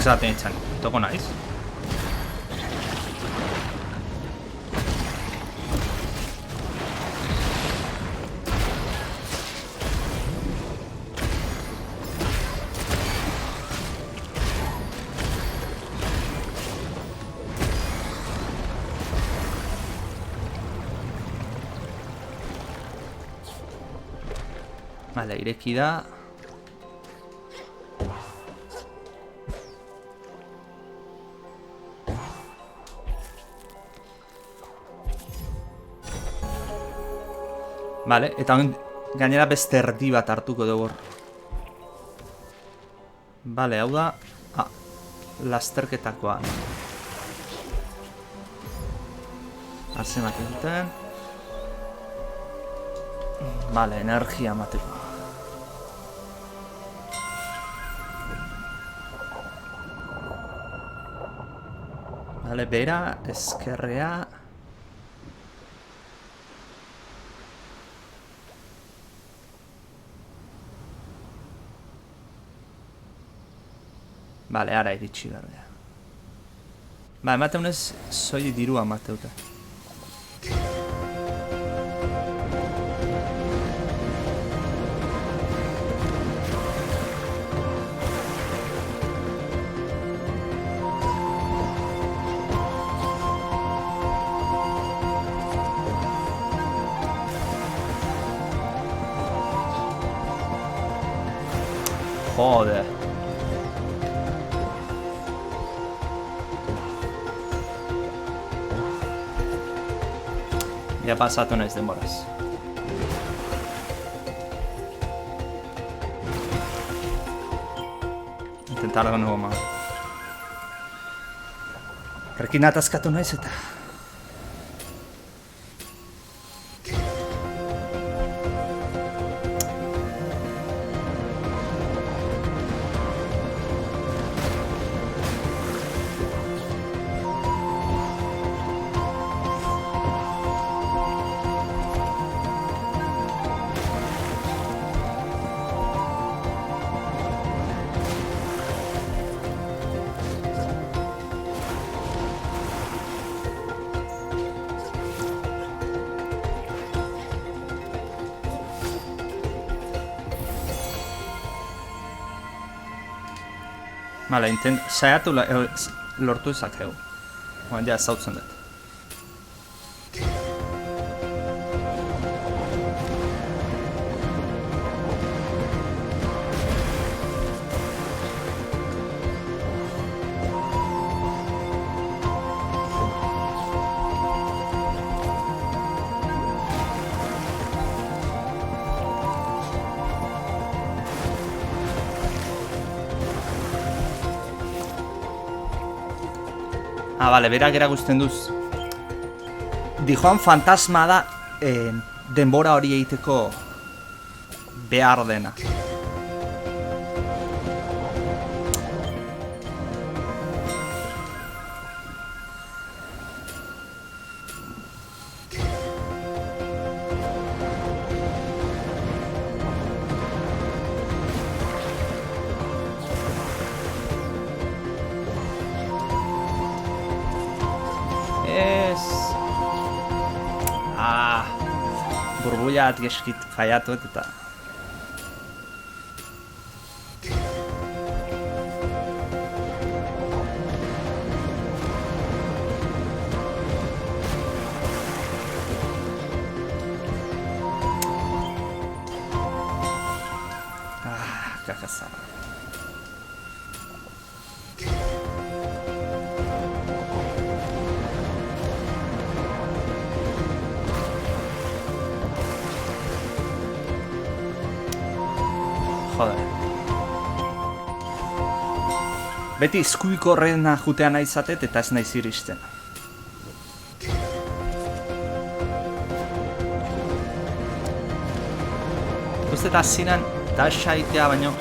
Zaten itzan, toko naiz. Vale, ireki da. Vale, eta gainera beste erdi bat hartuko dugu. Vale, hau da... Ah, lasterketakoa. Arzenak egiten. Vale, energia mateko. Vale, bera, eskerrea... Vale, ara iritsi berdea. Ba, emateunez, zoi dirua emateute. Joder. Ya pasatu naiz denboraz. Intentar de nuevo, man. Rekin ataskatu naiz eta... Vale, saiatu lortu ezakegu. Oan ja ezautzen dut. Ah, bale, berak erakusten duz. Dijoan fantasma da denbora hori egiteko behar dena. Burbuiat geskit faiatuet eta... kakasara. Joder. Beti izkuiko horrena jutea nahi izatet eta ez naiz iristen. Uste eta zinan dasha itea baino.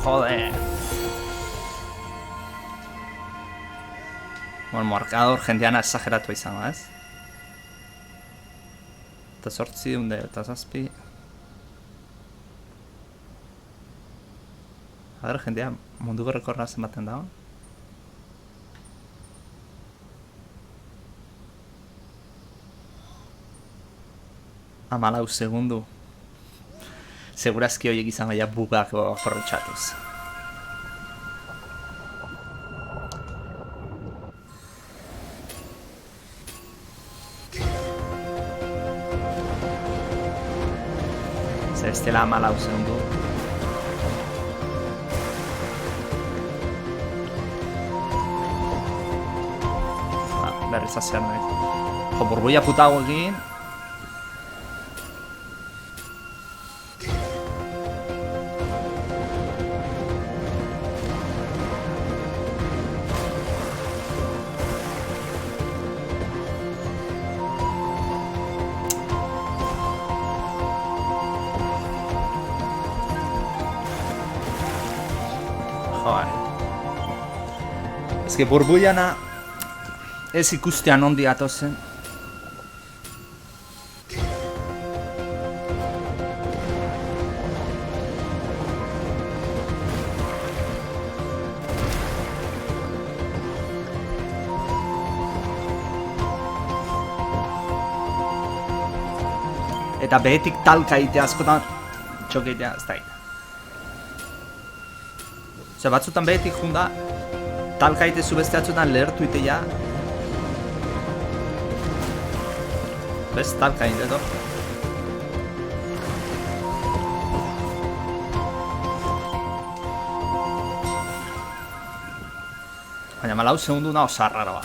Joder. Bueno, markador jendeana exageratu izango, ez? Eta 8, eta 7. A ber, jendea munduko rekorra zenbaten dago. Amalau segundu. Segurazki horiek izan baina bugak aprobetxatuz. Zer ez dela amalau segundu. Berriz azean nahi. Jo, burbuia putago egin. Joder. Ez que burbuiana ez ikustean ondi atozen. Eta behetik talka egitea askotan txok egitea ez da egin. Ose, batzutan behetik junda talka egitezu beste atzutan lehertu itea. Bez, talka egiteto. Baina malau segundu na osa raro ba.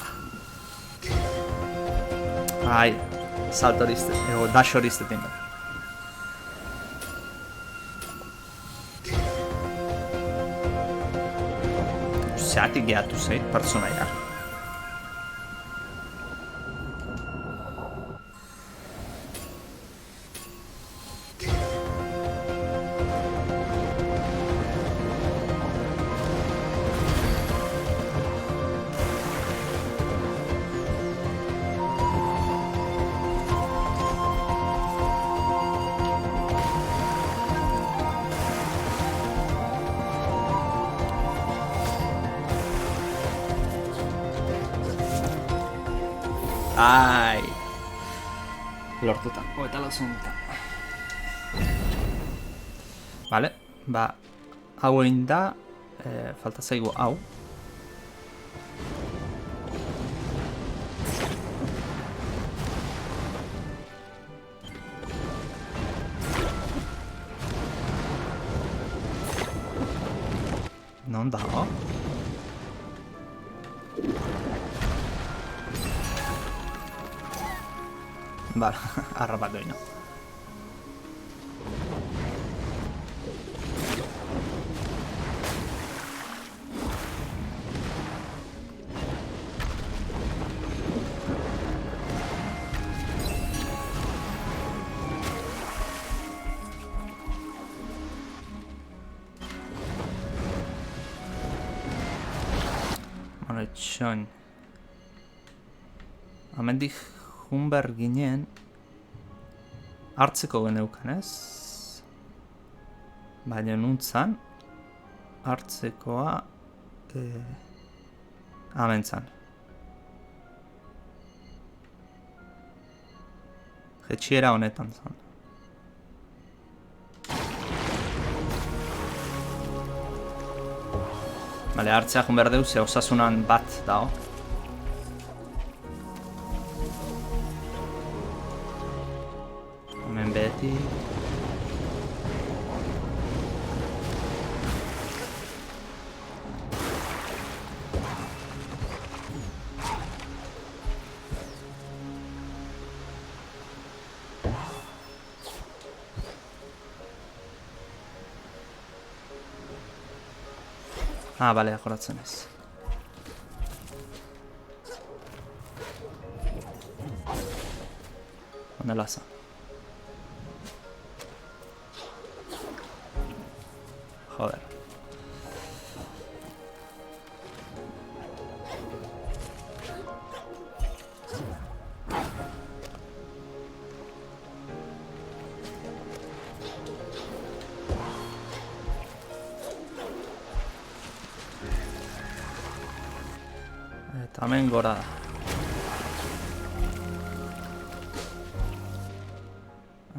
Ai, salto horizte, ego dash horizte timba. Zeatik gehatu zeit, pertsonaia. Ai. Lortuta. Eta lau segunduta. Vale, ba, hau egin da, falta zaigu hau. Non dago? Vale, harrapatu egin. Bueno, itxoin. Hemendik jun behar ginen hartzeko geneukan, ez? Baina nuntzan hartzekoa amentzan. Jetxiera honetan zan. Bale, hartzea jun behar deuz, osasunan bat dago. Hemen beti. Ah, bale, akoratzen ez. Honela za. Joder. Eta hemen gora da.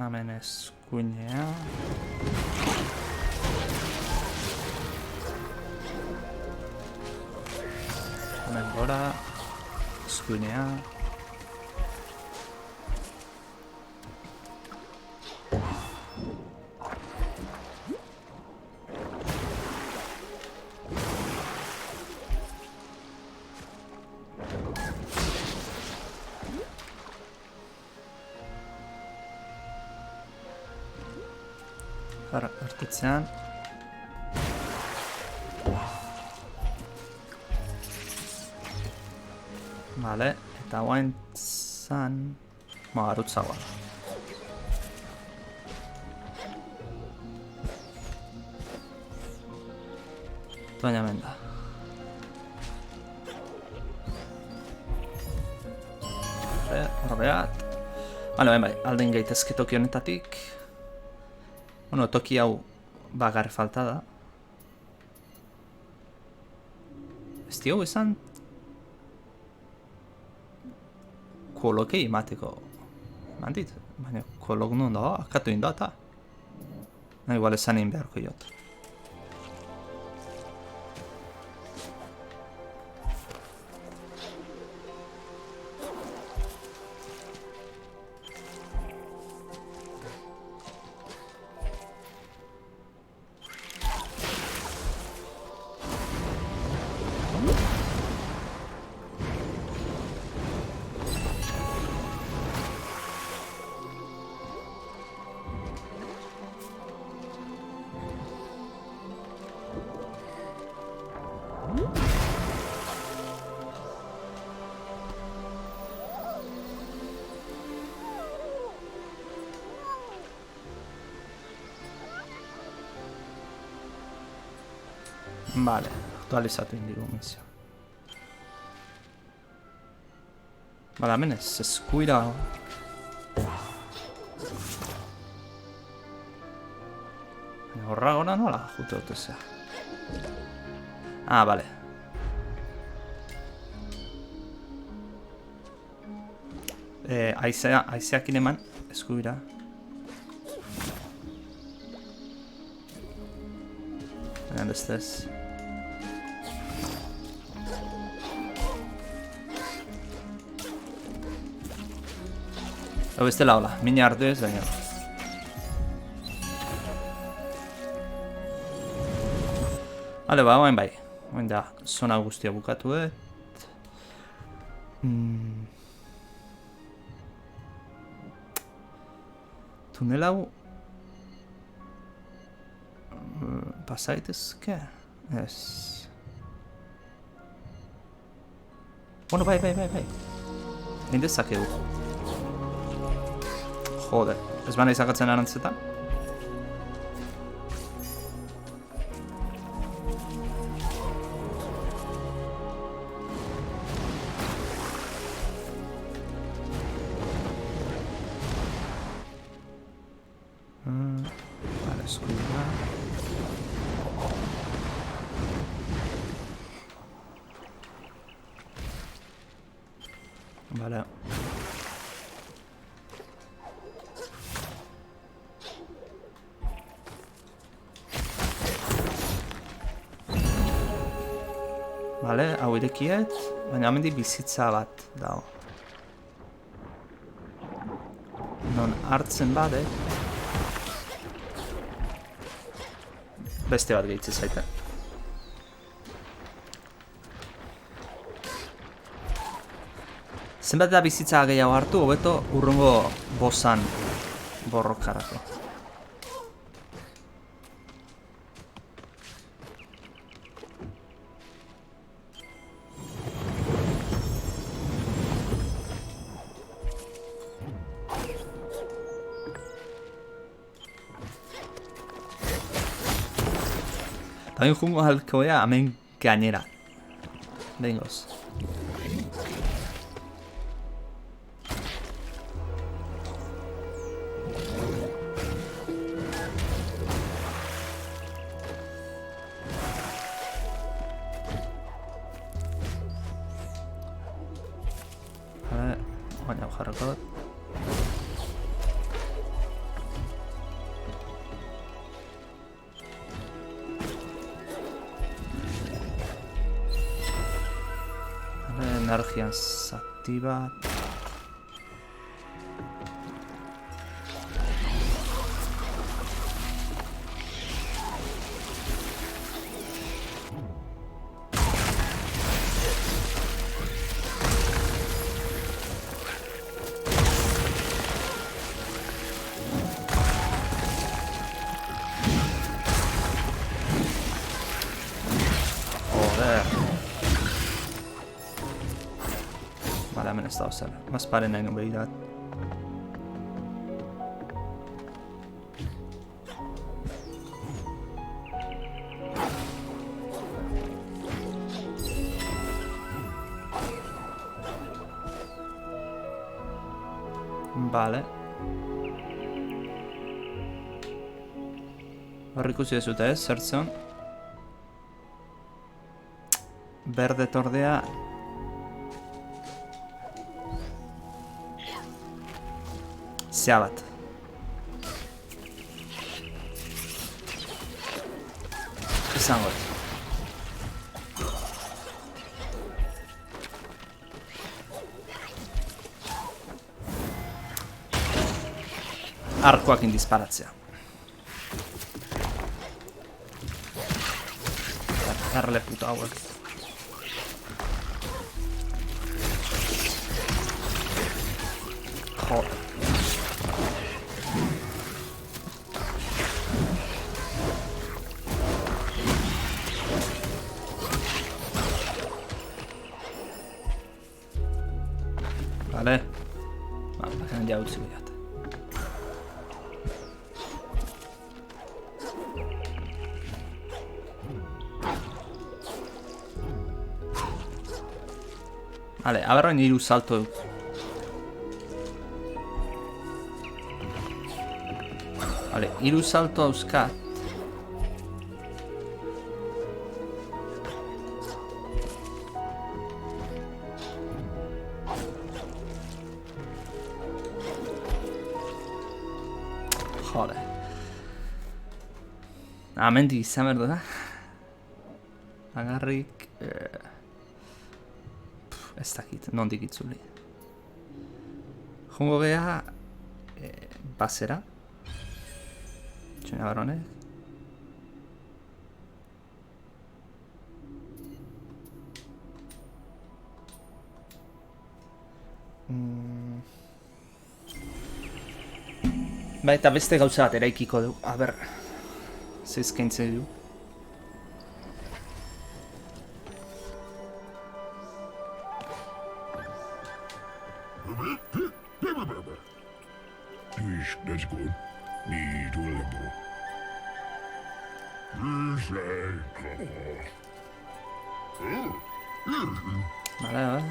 Hemen eskuinea. Hemen gora. Eskuinea. Ertetzean. Vale, eta guain zan... Garutzagoa da. Baina hemen da. Horreat. Bale, bai, alden gaitezke toki honetatik. Bueno, toki hau bagar falta da. Ez diogu esan... Kolokei emateko... Mandit, baina kolok non da, akatu inda eta... Igual esan egin beharko jot. Vale, aktualizatu indigo misio. Vale, hemen ez eskuira... Horra gona nola jute dut ezea. Ah, vale. Aizeakin eman eskuira. Baina bestez. Hau bestela hola, mina hartu ez, baina. Bale, ba, hain bai. Hain da, zona guztia bukatu dut. Tunel hau... Pasaitezke? Ez... Bueno, bai. Egin dezakegu. Jode, ez bana izakatzen arantzetan? Vale, eskuila. Vale. Vale, hau irekiet, baina hemendik bizitza bat dago. Non hartzen bade... Beste bat gehitze zaite. Zenbat da bizitza gehiago hartu, hobeto urrungo bossan borrokarako. También jungo halko ea hemen gainera. Behingoz. Baina jarroko dut. Energian zati bat. Vale, hemen ez da ozer. Mazparen nahi nuen behirat. Vale. Hor ikusi dezute ez, zertzen. Berde tordea. Zea bat. Izango ez. Arkoakin disparatzea. Erle puta hauek. Joder. Vale. Bakan ja utzi bidat. Vale, a ver hiru salto dut. Vale, hiru salto dauzkat. Joder. Hemendik izan behar da. Agarrik... ez dakit, nondik itzuli. Jungo geha... basera. Txuna baronek. Ba, eta beste gauza bat eraikiko du. A ber, zeizkaintzen du. That's good. Need to limbo. Vale, a ver.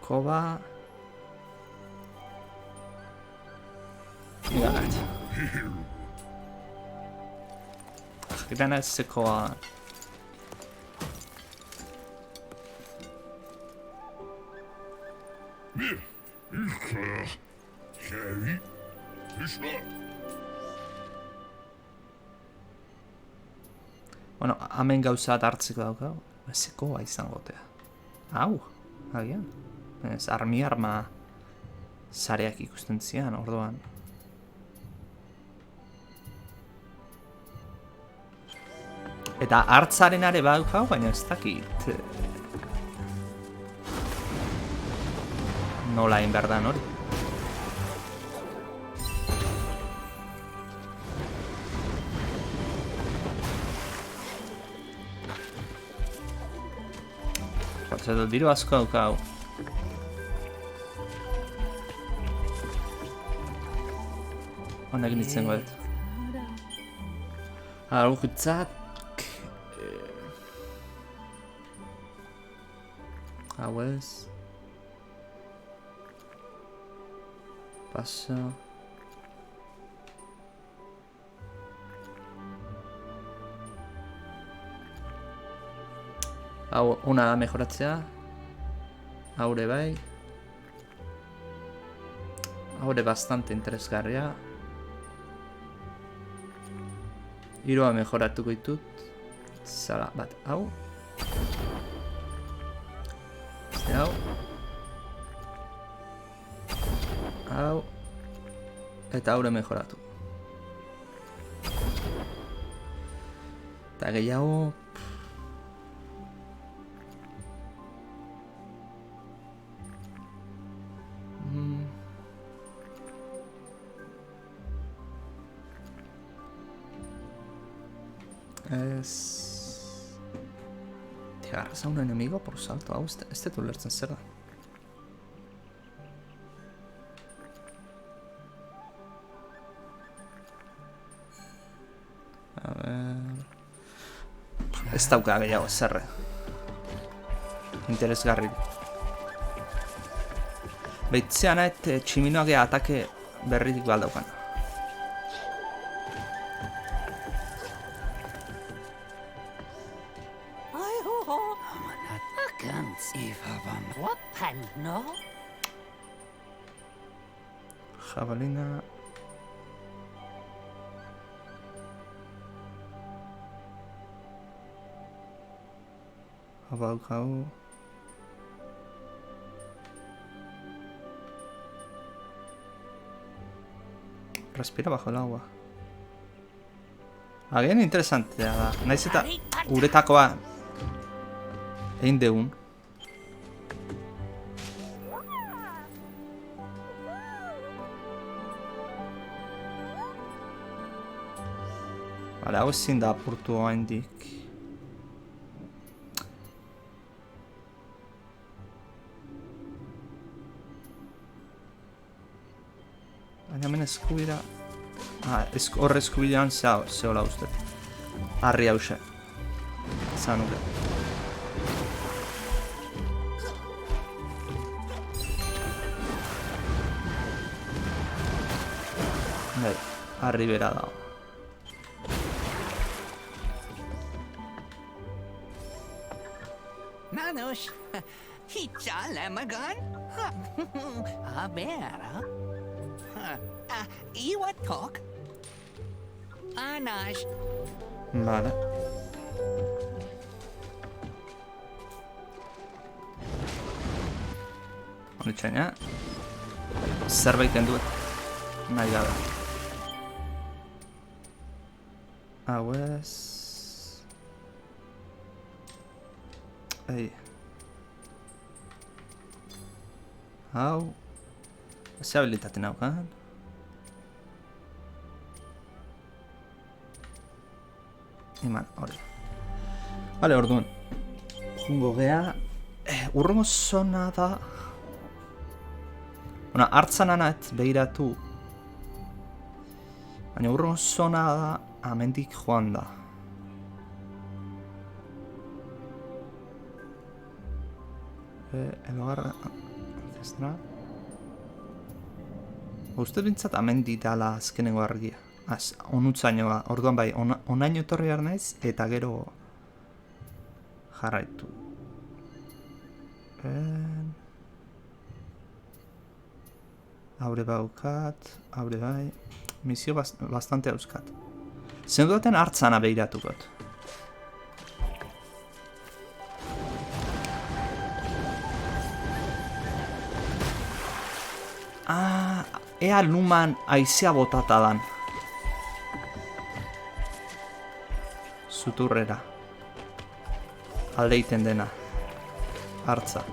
Koba... Ganat. Gdana se koa... Bueno, hemen gauza bat hartzeko daukau. Ezekoa izangotea. Hau, agian. Ez, arma zareak ikusten zian, orduan. Eta hartzaren are badukau, baina ez dakit. Nola egin behar dan hori. Edo diru asko daukau. Honek nintzen goet. Agutzak... Hau ez... Paso... Hau, una da mejoratzea. Haure bai. Haure bastante interesgarria. Hiroa mejoratuko ditut. Zara, bat, hau. Hau. Hau. Eta haure mejoratu. Eta gehiago... Es... Te agarras a un enemigo por salto. Hau, este tu ulertzen zer da. A ver... Ez dauka gehiago zerre. Interesgarri. Beitzean tximinoak atake berritik baldaukan. Jabalina... Hau... Respira bajo el agua. Agian interesantea da. Naiz eta uretakoa egin deun. Vale, hau ezin da apurtu oraindik. Baina hemen eskubira... Horre eskubidean zehola uste. Harri hause. Zanuke. Bai, harri bera dago. Nanos, hitsa lemagan? A ver, Iwa talk? Anash. Vale. Honitxaina. Zerbait kenduet. Nahi gabe. Hau ez... Ei. Hau... Ze habilitate naukan? Iman, hori. Vale, orduan. Jungo gea... Urrengo zona da... Bona, hartzan anat behiratu. Baina urrengo zona da... Amendik joan da. El hogar ancestral. Uste bintzat amendi dala azkenengo argia. Onutzainoa, orduan bai, onaino etorri behar naiz, eta gero jarraitu. Haure baukat, haure bai, misio bastante hauskat. Zenduaten hartzana behiratukot. Ea luman aizea botata dan. Zuturrera. Aldeiten dena. Hartza.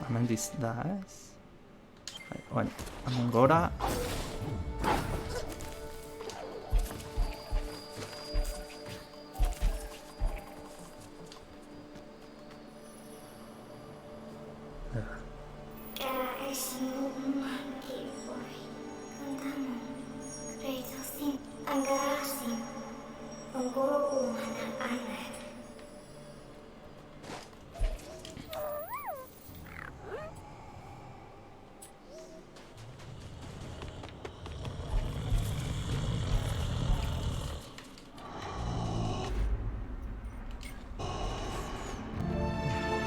Amendiz da ez? Bueno, hemen gora.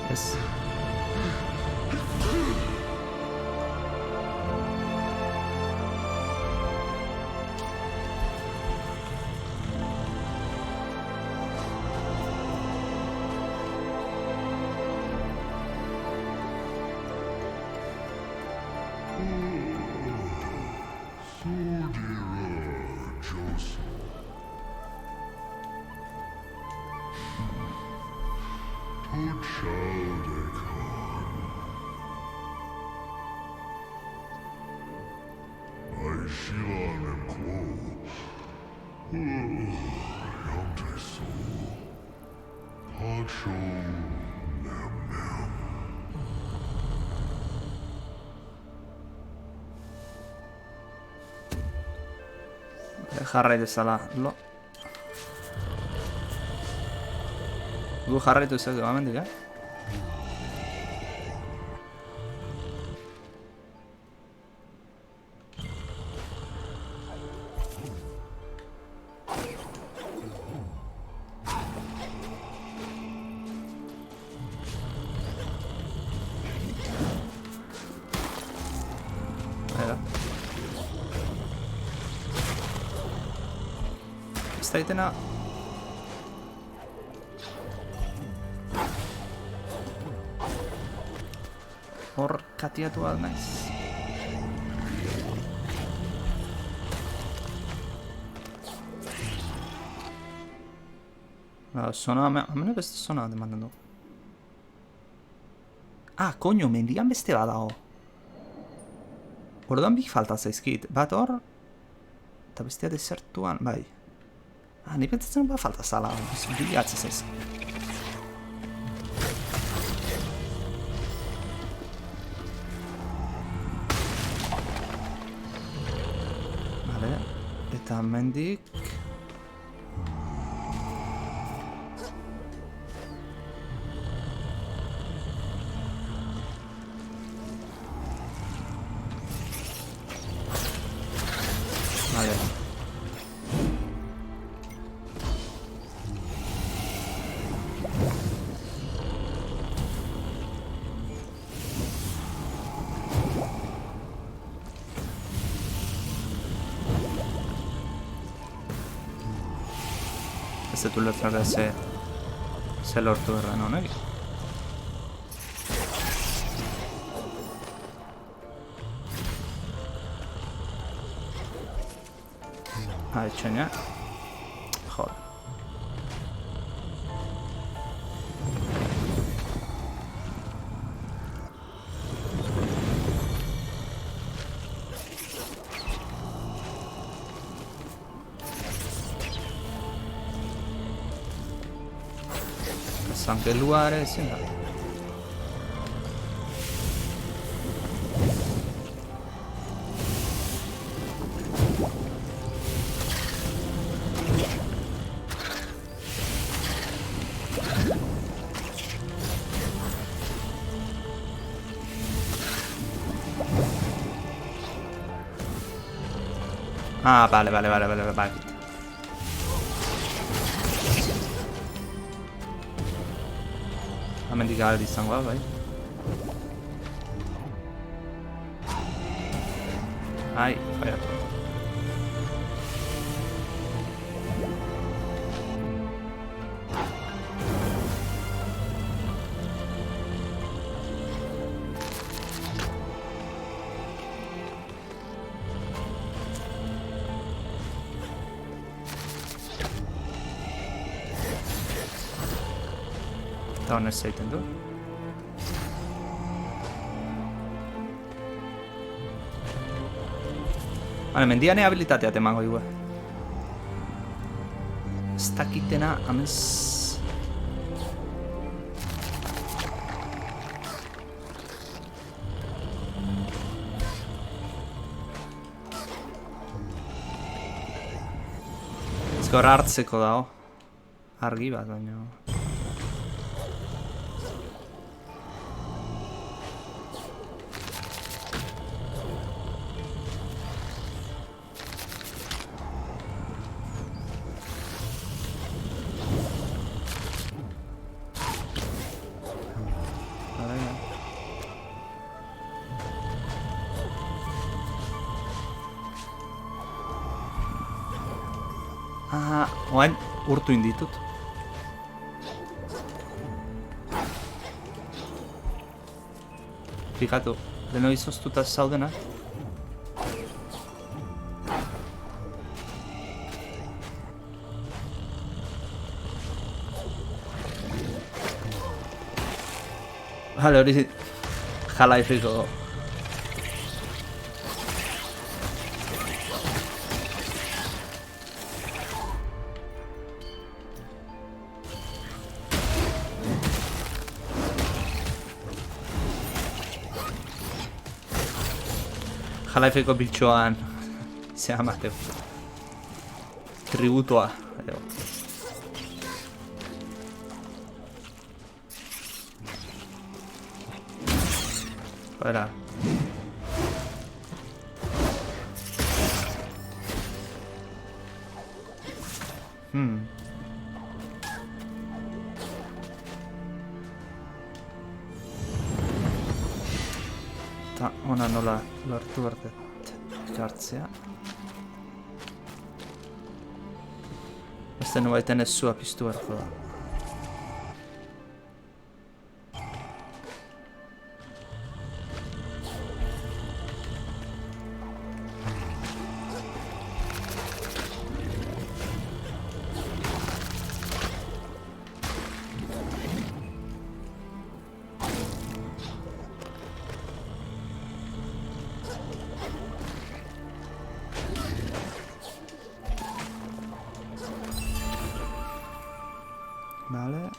Ez. Jarraitu ezala, lo. Gu jarraitu ezak amendik, Ez da itena... Hor katiatu bat naiz. Zona... Hemen beste zona dematen du. Ah, koño, mendian beste bat dago. Orduan bik falta zaizkit. Bat hor... Eta bestea desertuan, bai. Ah, ni pentsatzen bat falta zala. Bilatzen zaiz. Vale. Eta mendik... Vale. Ez dut ulertzen ze lortu erren honek. Etxoina. Joder. Zangelua ere ezin da. Ah, vale. Hemendik aldi izango da, bai. Ai, faiatu. Eta honez zaiten du. Vale, mendiane habilitatea temango dugu. Ez dakitena amez... Gaur hartzeko dago. Argi bat, baina... Oain urtu inditut. Fikatu, deno izoztuta zaudenak. Bale, hori Half-Lifeko Half-Lifeko biltxoan zea mateo. Tributoa. Joder. Eta ona nola lortu berdet ekartzea. Beste nubaiten ez zua piztu berko da. Vale.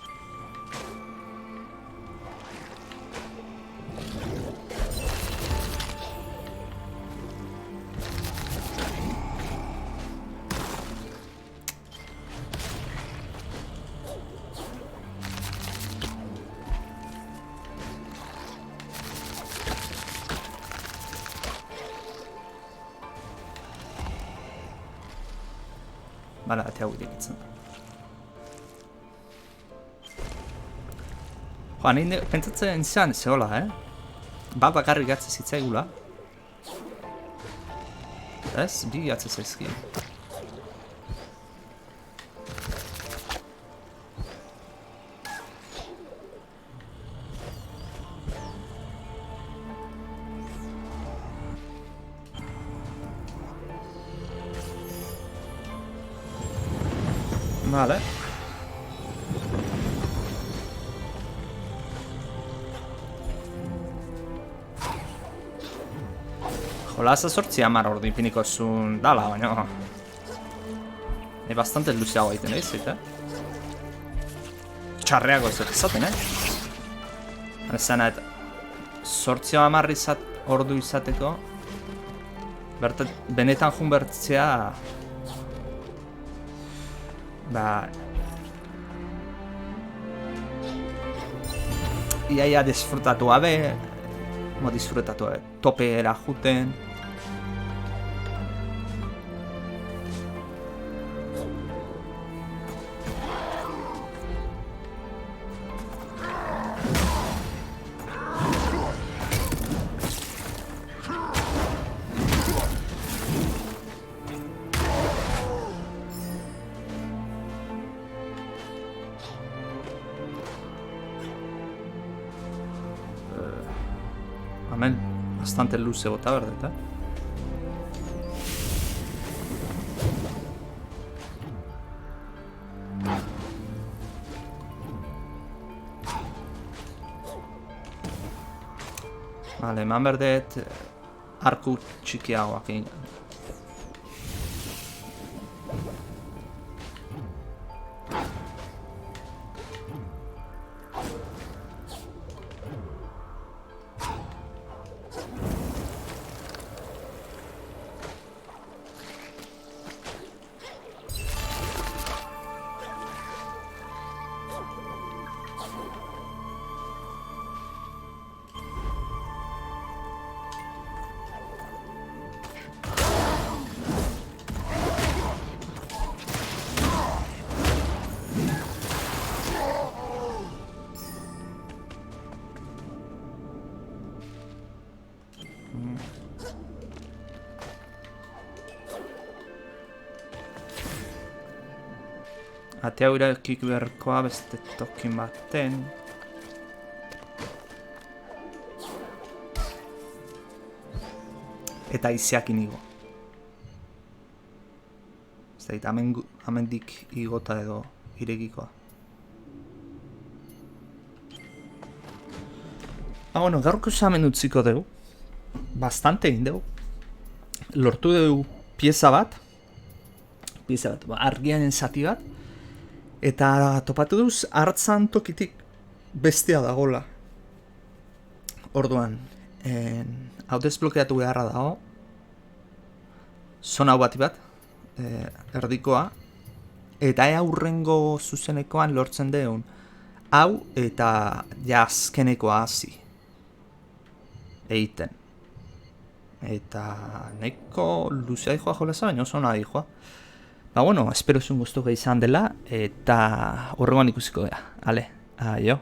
Vale, ate hau irekitzen da. Joa, nahi pentsatzen izan zehola, Bat bakarrik gatze zitzaigula. Ez, bi gatze zaizki. Vale. Jolasa 8-10 ordu ipiniko zuen dala, baina... bastante luzeago egiten egizit, Txarreago ez izaten, Zena, eta... 8-10 ordu izateko... Benetan jun bertzea... Iaia disfrutatu gabe... disfrutatu gabe... Topeera juten... Hemen bastante luze bota berdet, Vale, eman berdet arku txikiagoak egin. Ate hau irakik beharkoa beste tokin baten. Eta izeakin igo. Ez da, amendik igota edo irekikoa. Bueno, gaurko examen utziko dugu. Bastante egin dugu. Lortu dugu pieza bat, argiaren zati bat. Eta topatu duz, hartzan tokitik bestia dagola. Orduan, hau desblokeatu beharra dago. Zona hau bati bat, erdikoa. Eta aurrengo zuzenekoan lortzen deun. Hau eta azkenekoa hasi. Eiten. Eta neko luzea dijoa jolasa, baina oso nahi dijoa. Bueno, espero zuen guztuko izan dela, eta horregoan ikusiko gara. Ale, aio.